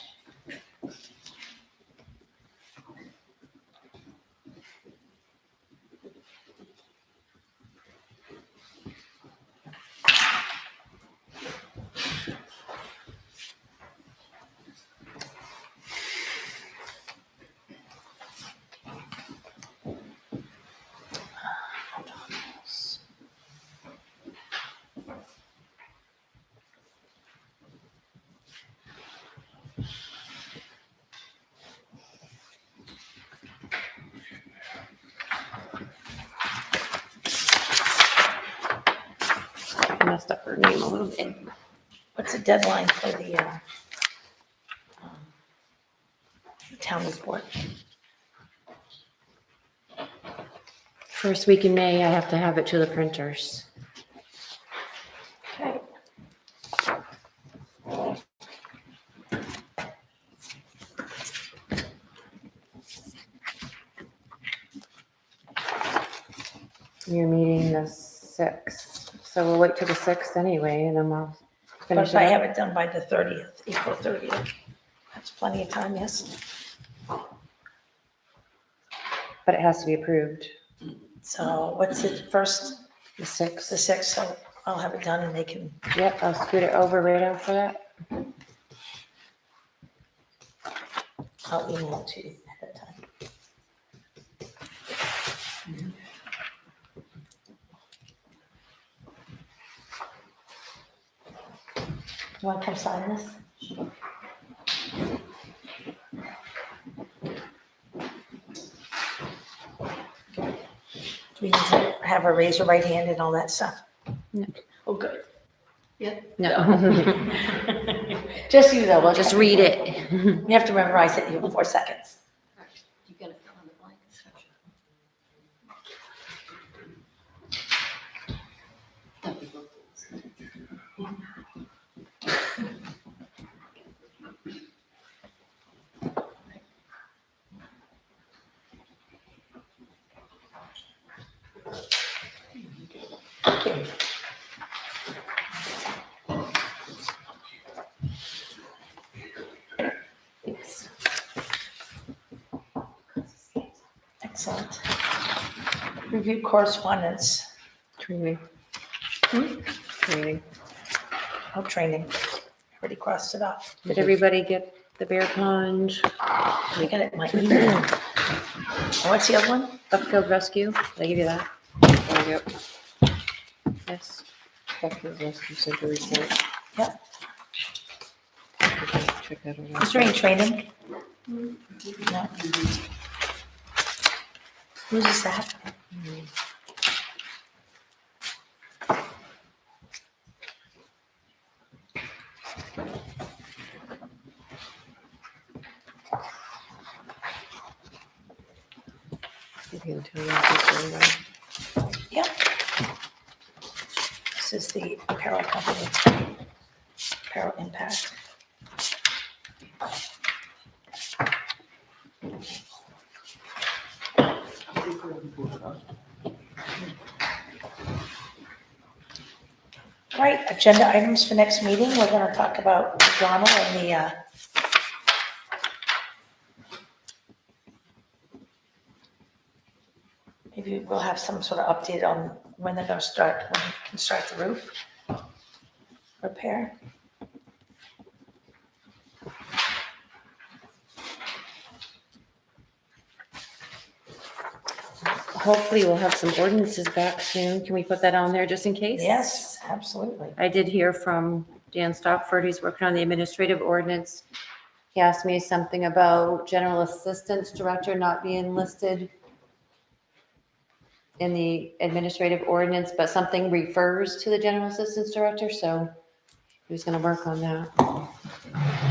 Speaker 1: messed up her name a little bit.
Speaker 6: What's the deadline for the town report?
Speaker 1: First week in May, I have to have it to the printers.
Speaker 6: Okay.
Speaker 1: You're meeting the 6th, so we'll wait till the 6th anyway, and then we'll
Speaker 6: But
Speaker 1: finish
Speaker 6: if I
Speaker 1: it
Speaker 6: have
Speaker 1: up.
Speaker 6: it done by the 30th, April 30th, that's plenty of time, yes?
Speaker 1: But it has to be approved,
Speaker 6: So what's it first,
Speaker 1: the
Speaker 6: the
Speaker 1: 6th.
Speaker 6: 6th, so I'll have it done and they can,
Speaker 1: Yep, I'll scoot it over right after that.
Speaker 6: I'll email it to you ahead of time. You want to come sign this? Do we need to have her raise her right hand and all that stuff?
Speaker 1: No.
Speaker 6: Oh, good.
Speaker 1: No,
Speaker 6: Just you though.
Speaker 1: just read it.
Speaker 6: You have to memorize it, you have 4 seconds.
Speaker 11: You gotta fill in the blanks.
Speaker 6: Okay.
Speaker 1: Thanks.
Speaker 6: Excellent. Review correspondence,
Speaker 4: Training.
Speaker 6: Hmm?
Speaker 4: Training.
Speaker 6: oh, training. Already crossed it off.
Speaker 1: Did everybody get the bear pond,
Speaker 6: I got it in my email. And what's the other one?
Speaker 1: Buckfield Rescue? Did I give you that?
Speaker 4: Oh, yep.
Speaker 1: Yes.
Speaker 4: Buckfield Rescue Center report.
Speaker 6: Yep.
Speaker 4: Check that out.
Speaker 6: Is there any training? No. Who's is that?
Speaker 4: You can tell me if it's going on.
Speaker 6: Yep. This is the apparel company. Apparel Impact. All right, agenda items for next meeting. We're going to talk about the drama and the maybe we'll have some sort of update on when they're going to start, when we can start the roof repair.
Speaker 1: Hopefully we'll have some ordinances back soon. Can we put that on there just in case?
Speaker 6: Yes, absolutely.
Speaker 1: I did hear from Dan Stockford, he's working on the administrative ordinance. He asked me something about general assistance director not being listed in the administrative ordinance, but something refers to the general assistance director, so he was gonna work on that.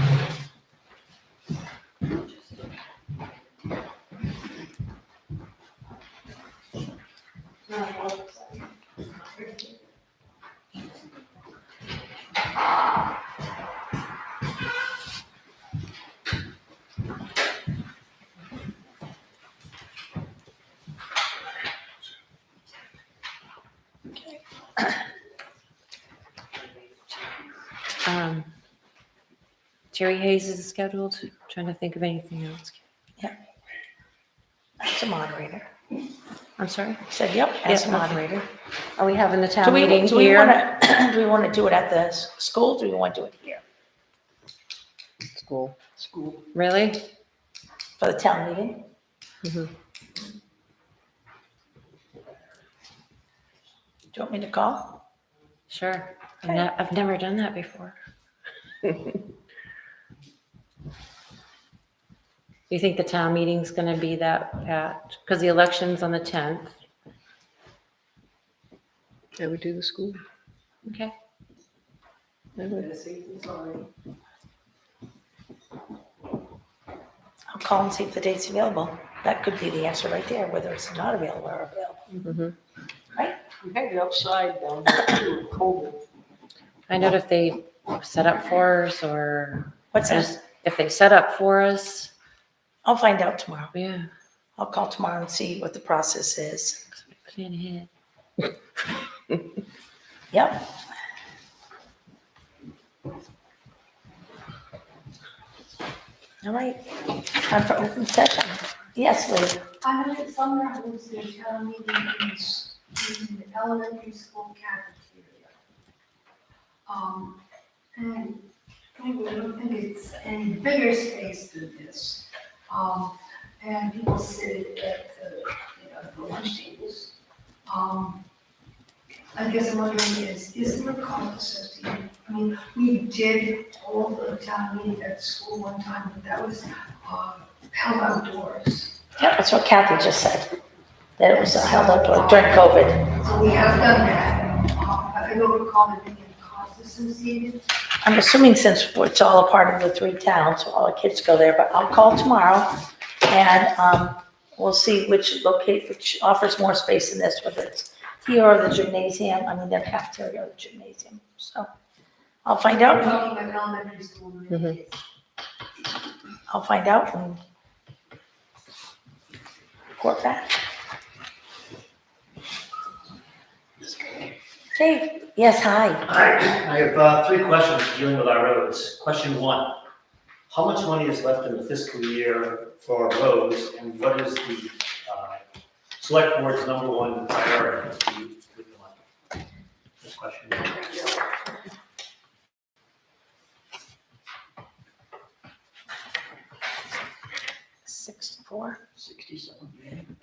Speaker 1: Terry Hayes is scheduled, trying to think of anything else.
Speaker 6: As a moderator.
Speaker 1: I'm sorry?
Speaker 6: Said, yep, as a
Speaker 1: Yeah,
Speaker 6: moderator.
Speaker 1: Are we having the
Speaker 6: Do
Speaker 1: town
Speaker 6: we,
Speaker 1: meeting
Speaker 6: do we
Speaker 1: here?
Speaker 6: want to, do we want to do it at the school? Do we want to do it here
Speaker 4: School.
Speaker 11: School.
Speaker 1: Really?
Speaker 6: for the town meeting?
Speaker 4: Mhm.
Speaker 6: Do you want me to call?
Speaker 1: Sure.
Speaker 6: Okay.
Speaker 1: I've never done that before. Do you think the town meeting's gonna be that packed? Because the election's on the 10th.
Speaker 4: I would do the school.
Speaker 1: Okay.
Speaker 6: I'll call and see if the date's available. That could be the answer right there, whether it's not available or available.
Speaker 4: Mhm.
Speaker 11: We had it outside down there too, with COVID.
Speaker 1: Find out if they set up for us or
Speaker 6: What's that?
Speaker 1: if they set up for us.
Speaker 6: I'll find out tomorrow.
Speaker 1: Yeah.
Speaker 6: I'll call tomorrow and see what the process is.
Speaker 1: Plan ahead.
Speaker 6: Yep. All right, time for open session. Yes, Lee?
Speaker 10: I know that summer I was in a town meeting in the elementary school cafeteria. And I don't think it's any bigger space than this. And people sit at the lunch tables. I guess I'm wondering is there a cost associated? I mean, we did hold a town meeting at school one time, but that was held outdoors.
Speaker 6: Yep, that's what Kathy just said, that it was held up during COVID.
Speaker 10: So we have done that. I don't recall there being any cost associated.
Speaker 6: I'm assuming since it's all a part of the 3 towns, so all the kids go there, but I'll call tomorrow and we'll see which offers more space in this, whether it's here or the gymnasium, their cafeteria or the gymnasium. So I'll find
Speaker 10: We're
Speaker 6: out.
Speaker 10: talking about elementary school.
Speaker 6: I'll find out and report back. Okay, yes, hi.
Speaker 9: Hi, I have 3 questions dealing with our roads. Question 1, how much money is left in the fiscal year for roads, and what is the select board's #1 priority with the money? This question.
Speaker 6: $64.
Speaker 11: 67.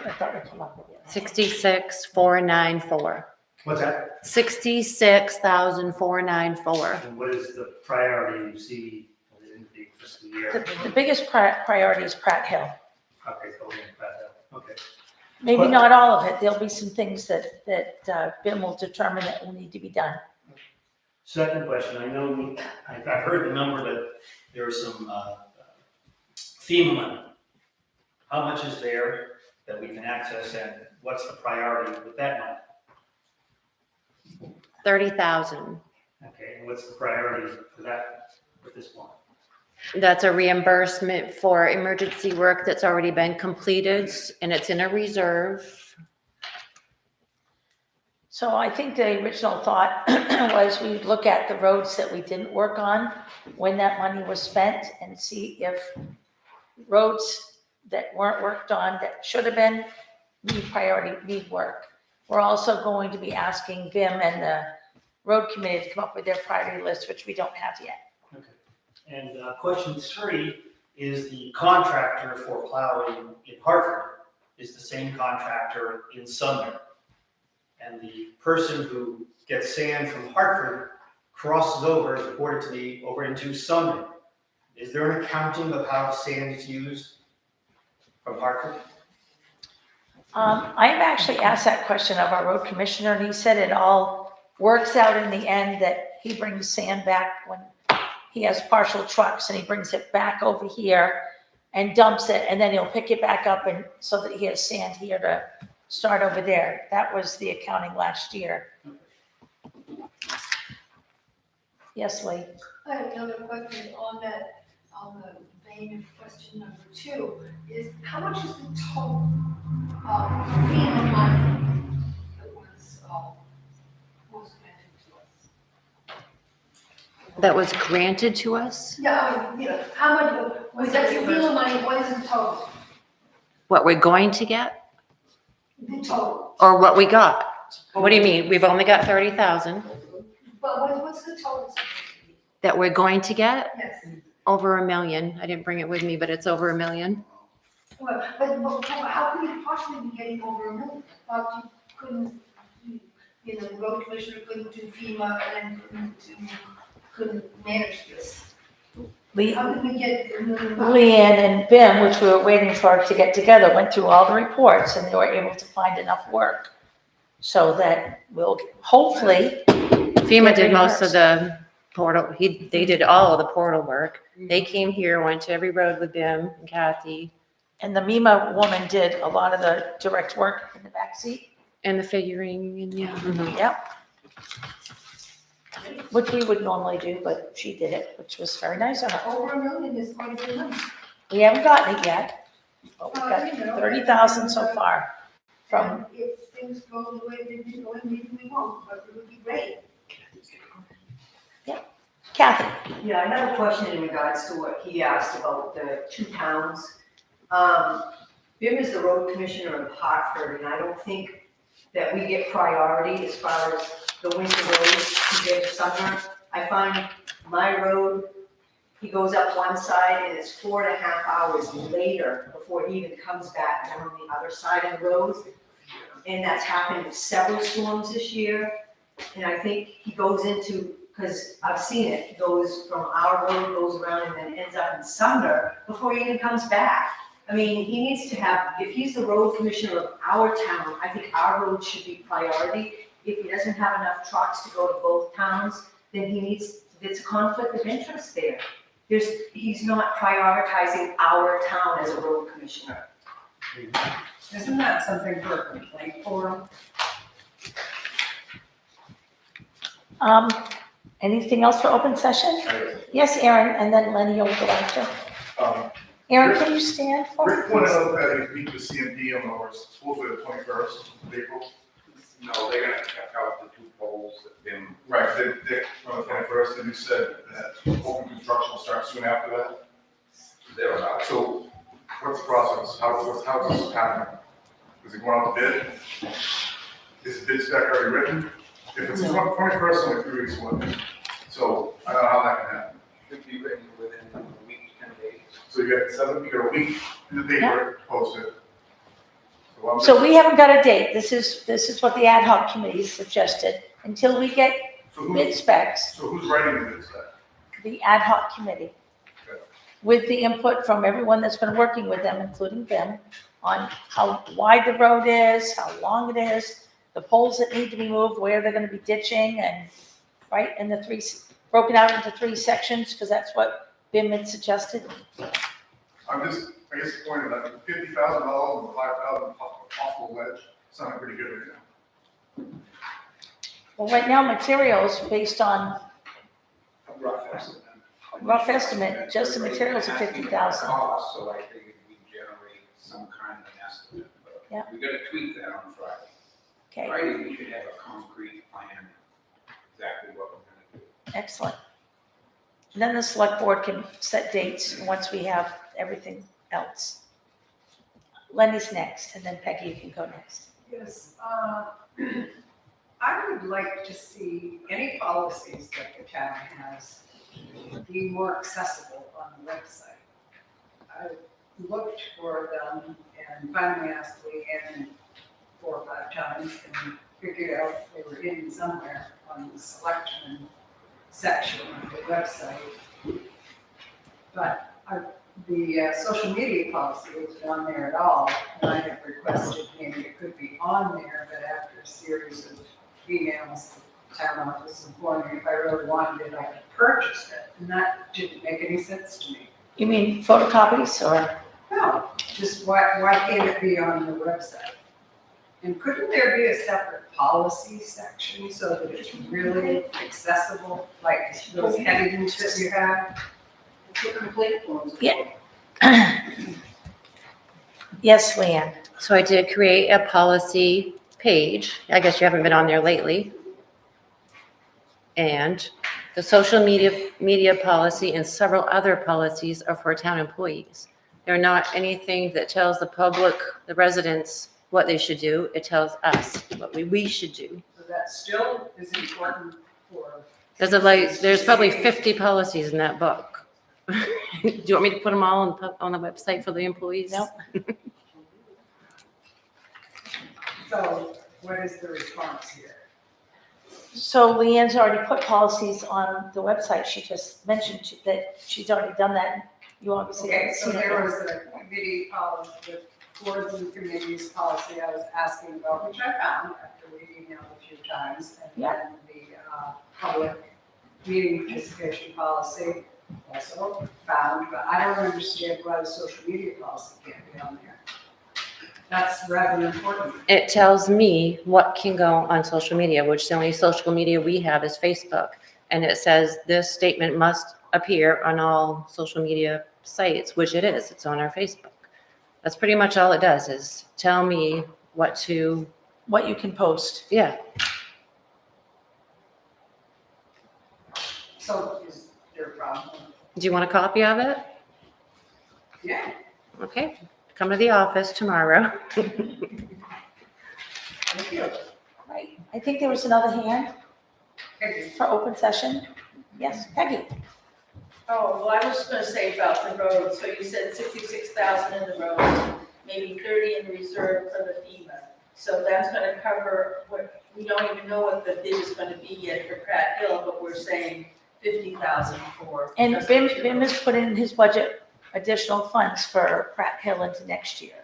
Speaker 6: I thought we came up with it.
Speaker 1: 66,494.
Speaker 9: What's that?
Speaker 1: 66,494.
Speaker 9: And what is the priority you see in the fiscal year?
Speaker 6: The biggest priority is Pratt Hill.
Speaker 9: Okay, so we're gonna pass that. Okay.
Speaker 6: Maybe not all of it. There'll be some things that BIM will determine that will need to be done.
Speaker 9: Second question, I know, I've heard the number that there are some FEMA money. How much is there that we can access, and what's the priority with that money?
Speaker 1: 30,000.
Speaker 9: Okay, and what's the priority for that, with this one?
Speaker 1: That's a reimbursement for emergency work that's already been completed, and it's in a reserve.
Speaker 6: So I think the original thought was we'd look at the roads that we didn't work on when that money was spent and see if roads that weren't worked on that should have been need work. We're also going to be asking BIM and the road committee to come up with their priority list, which we don't have yet.
Speaker 9: Okay. And question 3 is the contractor for plowing in Hartford is the same contractor in Sumner. And the person who gets sand from Hartford crosses over, as reported to me, over into Sumner. Is there an accounting of how the sand is used from Hartford?
Speaker 6: I've actually asked that question of our road commissioner, and he said it all works out in the end, that he brings sand back when he has partial trucks, and he brings it back over here and dumps it, and then he'll pick it back up, and so that he has sand here to start over there. That was the accounting last year. Yes, Lee?
Speaker 10: I have another question on the vein of question number 2, is how much is the total FEMA money that was granted to us?
Speaker 1: That was granted to us.
Speaker 10: Yeah, how much, was that your FEMA money, what is the total?
Speaker 1: What we're going to get
Speaker 10: The total,
Speaker 1: or what we got? What do you mean? We've only got 30,000
Speaker 10: but what's the total?
Speaker 1: that we're going to get.
Speaker 10: Yes,
Speaker 1: Over $1 million. I didn't bring it with me, but it's over $1 million.
Speaker 10: well, but how could you possibly be getting over $1 million? I thought you couldn't, the road commissioner couldn't do FEMA and couldn't manage this. How did we get $1 million?
Speaker 6: Leanne and BIM, which we were waiting for to get together, went through all the reports, and they were able to find enough work so that we'll hopefully
Speaker 1: FEMA
Speaker 6: get
Speaker 1: did most of
Speaker 6: reimbursed.
Speaker 1: the portal, they did all of the portal work. They came here, went to every road with them and Kathy,
Speaker 6: And the MEMA woman did a lot of the direct work in the backseat.
Speaker 1: and the figuring, and yeah.
Speaker 6: Yep. Which we would normally do, but she did it, which was very nice of her.
Speaker 10: Over $1 million is quite a bit of money.
Speaker 6: We haven't gotten it yet, but we've got
Speaker 10: You know,
Speaker 6: 30,000 so far from,
Speaker 10: And if things go the way they've been going, maybe we won't, but it would be great.
Speaker 6: Kathy.
Speaker 13: Yeah, I have a question in regards to what he asked about the two towns. Bim is the road commissioner of Hartford, and I don't think that we get priority as far as the winter roads compared to summer. I find my road, he goes up one side and it's 4.5 hours later before he even comes back down the other side of the road. And that's happened with several storms this year. And I think he goes into, because I've seen it, he goes from our road, goes around and then ends up in Sumner before he even comes back. I mean, he needs to have, if he's the road commissioner of our town, I think our road should be priority. If he doesn't have enough trucks to go to both towns, then he needs, there's a conflict of interest there. He's not prioritizing our town as a road commissioner.
Speaker 14: Isn't that something for a complaint forum?
Speaker 6: Anything else for open session? Yes, Aaron, and then Lenny will go after. Aaron, can you stand for?
Speaker 12: Rick pointed out that he's meeting with CMP on our, supposedly the 21st of April.
Speaker 7: No, they're gonna check out the two poles that been.
Speaker 12: Right, they, on the 21st, and you said that open construction will start soon after that.
Speaker 7: They're about.
Speaker 12: So what's the process? How does this happen? Is it going out to bid? Is the bid spec already written? If it's 21st, only 3 weeks away. So I don't know how that can happen.
Speaker 7: Should be written within a week, 10 days.
Speaker 12: So you got a week in the paper to post it.
Speaker 6: So we haven't got a date. This is what the ad hoc committee suggested. Until we get bid specs,
Speaker 12: So who's writing the bid spec?
Speaker 6: the ad hoc committee,
Speaker 12: Okay.
Speaker 6: with the input from everyone that's been working with them, including them, on how wide the road is, how long it is, the poles that need to be moved, where they're gonna be ditching, and, right, and the broken out into 3 sections, because that's what BIM had suggested.
Speaker 12: I'm just, I guess the point of that, $50,000 and $5,000 possible ledge, sounded pretty good right now.
Speaker 6: Well, right now, materials based on rough estimate, just the materials are 50,000.
Speaker 7: Cost, so I figured we generate some kind of an estimate. But
Speaker 6: Yeah.
Speaker 7: We gotta tweak that on Friday.
Speaker 6: Okay,
Speaker 7: Friday, we should have a concrete plan, exactly what we're gonna do.
Speaker 6: excellent. And then the select board can set dates once we have everything else. Lenny's next, and then Peggy, you can go next.
Speaker 14: Yes, I would like to see any policies that the town has be more accessible on the website. I looked for them and finally asked Leanne 4 or 5 times and figured out they were hidden somewhere on the Selectmen section of the website. But the social media policy wasn't on there at all, and I have requested maybe it could be on there, but after a series of emails, the town office informed me if I really wanted it, I could purchase it, and that didn't make any sense to me.
Speaker 6: You mean photocopies or?
Speaker 14: No, just why can't it be on the website? And couldn't there be a separate policy section so that it's really accessible, like those headings that you have?
Speaker 11: It's a complete form.
Speaker 6: Yeah. Yes, Leanne.
Speaker 1: So I did create a policy page. I guess you haven't been on there lately. And the social media policy and several other policies are for town employees. They're not anything that tells the public, the residents, what they should do. It tells us what we should do.
Speaker 14: So that still is important for.
Speaker 1: There's probably 50 policies in that book. Do you want me to put them all on the website for the employees?
Speaker 6: No.
Speaker 14: So what is the response here?
Speaker 6: So Leanne's already put policies on the website. She just mentioned that she's already done that. You obviously
Speaker 14: Okay,
Speaker 6: haven't
Speaker 14: so
Speaker 6: seen it.
Speaker 14: there was a committee policy, the boards and committees policy I was asking about, which I found after reading it a few times. And
Speaker 6: Yeah.
Speaker 14: then the public meeting participation policy, also found, but I don't understand why the social media policy can't be on there. That's rather important.
Speaker 1: It tells me what can go on social media, which the only social media we have is Facebook. And it says this statement must appear on all social media sites, which it is. It's on our Facebook. That's pretty much all it does, is tell me what you
Speaker 6: can post.
Speaker 1: Yeah.
Speaker 14: So is there a problem?
Speaker 1: Do you want a copy of it?
Speaker 14: Yeah.
Speaker 1: Okay, come to the office tomorrow.
Speaker 14: Thank you.
Speaker 6: Right, I think there was another hand for open session. Yes, Peggy?
Speaker 8: Oh, well, I was just gonna say about the road, so you said 66,000 in the road, maybe 30 in the reserve for the FEMA. So that's gonna cover what, we don't even know what the bid is gonna be yet for Pratt Hill, but we're saying 50,000 for.
Speaker 6: And
Speaker 8: just the
Speaker 6: Bim,
Speaker 8: two
Speaker 6: Bim
Speaker 8: roads.
Speaker 6: has put in his budget additional funds for Pratt Hill into next year.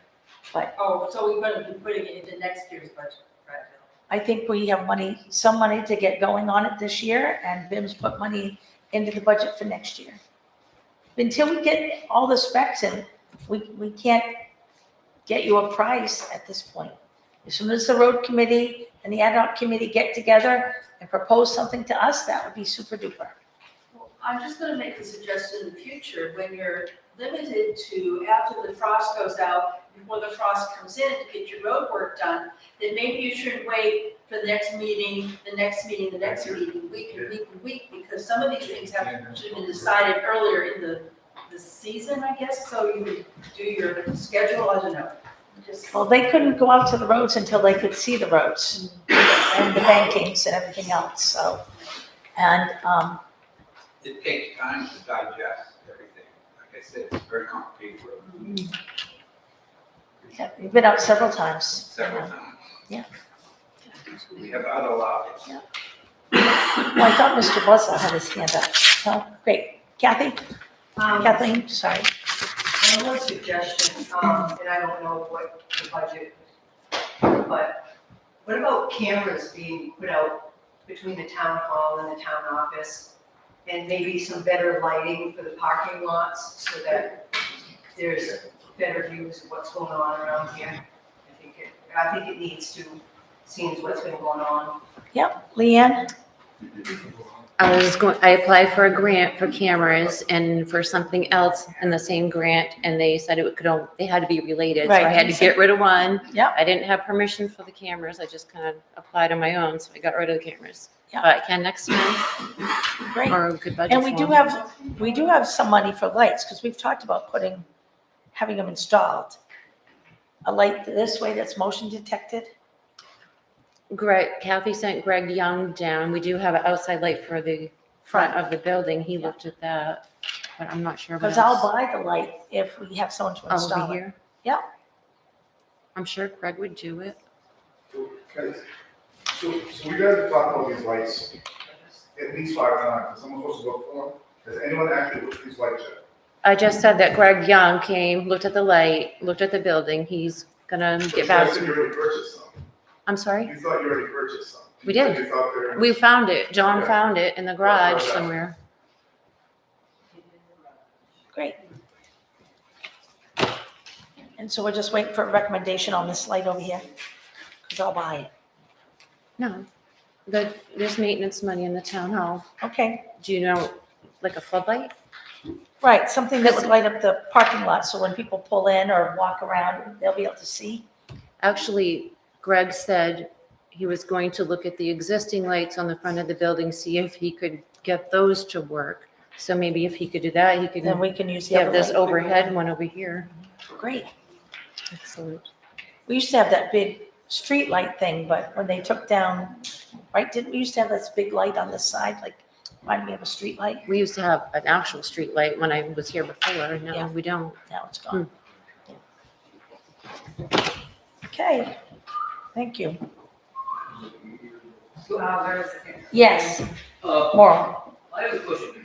Speaker 6: But
Speaker 8: Oh, so we're gonna be putting it into next year's budget, Pratt Hill.
Speaker 6: I think we have money, some money to get going on it this year, and Bim's put money into the budget for next year. Until we get all the specs in, we can't get you a price at this point. As soon as the road committee and the ad hoc committee get together and propose something to us, that would be super duper.
Speaker 8: Well, I'm just gonna make a suggestion in the future, when you're limited to after the frost goes out, before the frost comes in to get your road work done, then maybe you shouldn't wait for the next meeting, the next meeting, the next meeting, week and week and week, because some of these things should have been decided earlier in the season, I guess, so you could do your schedule, I don't know. Just,
Speaker 6: Well, they couldn't go out to the roads until they could see the roads and the bankings and everything else, so. And,
Speaker 7: It takes time to digest everything. Like I said, it's a very complicated road,
Speaker 6: yeah, we've been out several times.
Speaker 7: several times.
Speaker 6: Yeah.
Speaker 7: We have other lots.
Speaker 6: Yeah. Well, I thought Mr. Buzza had his hand up. No, great. Kathy? Kathleen, sorry.
Speaker 13: I have one suggestion, and I don't know what the budget, but what about cameras being put out between the town hall and the town office? And maybe some better lighting for the parking lots so that there's better views of what's going on around here. I think it needs to, seems what's been going on.
Speaker 6: Yep, Leanne?
Speaker 1: I applied for a grant for cameras and for something else in the same grant, and they said they had to be related. So I
Speaker 6: Right,
Speaker 1: had to get rid of one.
Speaker 6: Yep.
Speaker 1: I didn't have permission for the cameras. I just kind of applied on my own, so I got rid of the cameras.
Speaker 6: Yep.
Speaker 1: But I can next month,
Speaker 6: Great.
Speaker 1: or a good budget
Speaker 6: And we
Speaker 1: for
Speaker 6: do
Speaker 1: 'em.
Speaker 6: have some money for lights, because we've talked about having them installed. A light this way that's motion detected.
Speaker 1: Kathy sent Greg Young down. We do have an outside light for the front of the building. He looked at that, but I'm not sure what
Speaker 6: Because I'll
Speaker 1: else.
Speaker 6: buy the light if we have someone to install
Speaker 1: Over
Speaker 6: it.
Speaker 1: here?
Speaker 6: Yep.
Speaker 1: I'm sure Greg would do it.
Speaker 12: Guys, so we gotta talk about these lights at least 5 times. Is someone supposed to look for them? Has anyone actually looked at these lights yet?
Speaker 1: I just said that Greg Young came, looked at the light, looked at the building. He's gonna
Speaker 12: So
Speaker 1: get
Speaker 12: you
Speaker 1: back
Speaker 12: guys
Speaker 1: to
Speaker 12: said
Speaker 1: me.
Speaker 12: you already purchased some.
Speaker 1: I'm sorry?
Speaker 12: You thought you already purchased some.
Speaker 1: We
Speaker 12: You said
Speaker 1: did.
Speaker 12: You thought they were.
Speaker 1: We found it. John
Speaker 12: Okay.
Speaker 1: found it in the garage somewhere.
Speaker 6: Great. And so we're just waiting for a recommendation on this light over here, because I'll buy it.
Speaker 1: No, there's maintenance money in the town hall.
Speaker 6: Okay,
Speaker 1: Do you know, like a floodlight?
Speaker 6: right, something that would light up the parking lot, so when people pull in or walk around, they'll be able to see.
Speaker 1: Actually, Greg said he was going to look at the existing lights on the front of the building, see if he could get those to work. So maybe if he could do that, he
Speaker 6: Then
Speaker 1: could
Speaker 6: we can use the
Speaker 1: have
Speaker 6: other
Speaker 1: this
Speaker 6: light.
Speaker 1: overhead one over here.
Speaker 6: Great.
Speaker 1: Excellent.
Speaker 6: We used to have that big street light thing, but when they took down, right, didn't we used to have this big light on this side, like, reminded me of a street light?
Speaker 1: We used to have an actual street light when I was here before.
Speaker 6: Yeah.
Speaker 1: Now we don't.
Speaker 6: Now it's gone. Okay, thank you.
Speaker 14: There's a.
Speaker 6: Yes,
Speaker 15: Uh,
Speaker 6: Maureen.
Speaker 15: I have a question.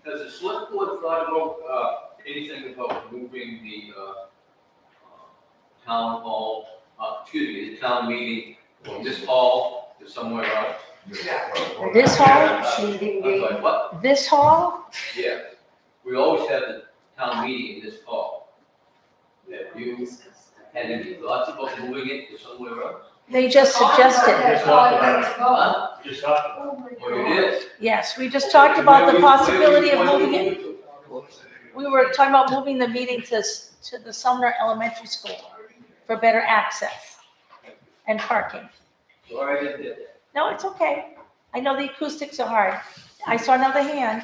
Speaker 15: Has the select board thought about, anything about moving the, town hall, the town meeting from this hall to somewhere else?
Speaker 6: This hall,
Speaker 15: I was like, what?
Speaker 6: this hall,
Speaker 15: Yeah. We always have the town meeting in this hall. Have you had any thoughts about moving it to somewhere else?
Speaker 6: they just suggested.
Speaker 9: Just talked about it.
Speaker 15: Huh?
Speaker 9: Just talked about
Speaker 15: Or you did?
Speaker 6: Yes, we just talked about the possibility of moving it. We were talking about moving the meeting to the Sumner Elementary School for better access and parking.
Speaker 15: Sorry I didn't get that.
Speaker 6: No, it's okay. I know the acoustics are hard. I saw another hand.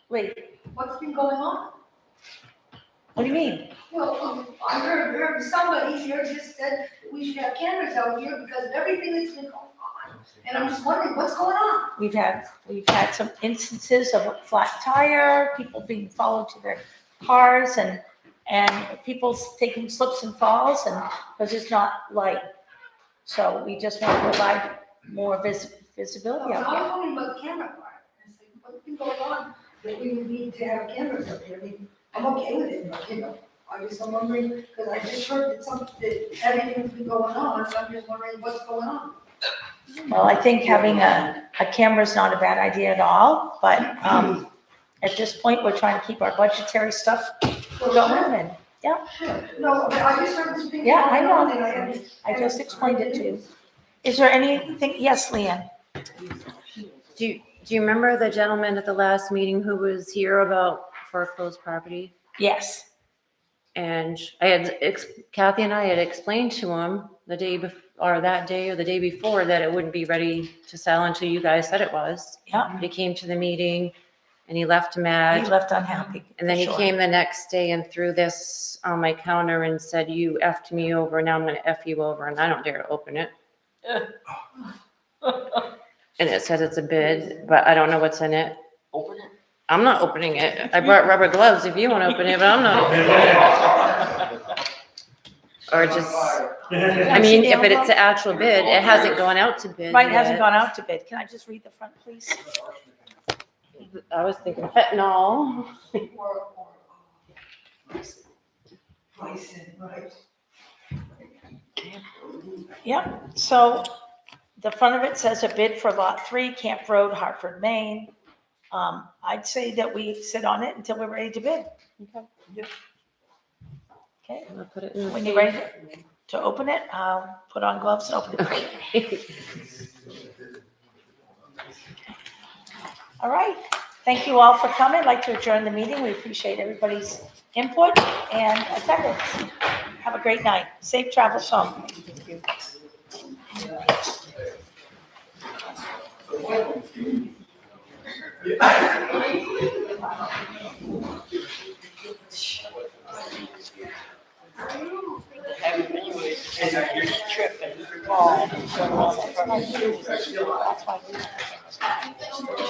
Speaker 6: Wait,
Speaker 10: What's been going on?
Speaker 6: what do you mean?
Speaker 10: Well, I heard somebody here just said that we should have cameras out here because of everything that's been going on. And I'm just wondering, what's going on?
Speaker 6: We've had some instances of a flat tire, people being followed to their cars and people taking slips and falls and, because it's not light. So we just want to provide more visibility
Speaker 10: I
Speaker 6: out
Speaker 10: was
Speaker 6: there.
Speaker 10: wondering about the camera part. It's like, what's been going on that we would need to have cameras up here? I mean, I'm okay with it, but, I'm wondering, because I just heard that everything's been going on, so I'm just wondering what's going on.
Speaker 6: Well, I think having a camera is not a bad idea at all, but at this point, we're trying to keep our budgetary stuff going and, yeah.
Speaker 10: No, but I just heard some things.
Speaker 6: Yeah, I
Speaker 10: going
Speaker 6: know.
Speaker 10: on and
Speaker 6: I just explained it to you. Is there anything, yes, Leanne?
Speaker 1: Do you remember the gentleman at the last meeting who was here about foreclosed property?
Speaker 6: Yes.
Speaker 1: And Kathy and I had explained to him the day before, or that day or the day before, that it wouldn't be ready to sell until you guys said it was.
Speaker 6: Yeah.
Speaker 1: He came to the meeting and he left
Speaker 6: He
Speaker 1: mad.
Speaker 6: left unhappy.
Speaker 1: And then
Speaker 6: for
Speaker 1: he
Speaker 6: sure.
Speaker 1: came the next day and threw this on my counter and said, "You effed me over, now I'm gonna F you over," and I don't dare to open it. And it says it's a bid, but I don't know what's in it.
Speaker 11: Open it.
Speaker 1: I'm not opening it. I brought rubber gloves if you want to open it, but I'm not opening it. Or just, I mean, if it's an actual bid, it hasn't gone out to bid
Speaker 6: Right, it hasn't
Speaker 1: yet.
Speaker 6: gone out to bid. Can I just read the front, please?
Speaker 1: I was thinking fentanyl.
Speaker 10: right.
Speaker 6: Yep, so the front of it says a bid for lot 3, Camp Road, Hartford, Maine. I'd say that we sit on it until we're ready to bid.
Speaker 1: Okay.
Speaker 6: Okay,
Speaker 1: I'll put it in the
Speaker 6: when you're ready to open it, I'll put on gloves and open it.
Speaker 1: Okay.
Speaker 6: All right, thank you all for coming. I'd like to adjourn the meeting. We appreciate everybody's input and attendance. Have a great night. Safe travels home.
Speaker 11: Trip and fall.
Speaker 6: That's why.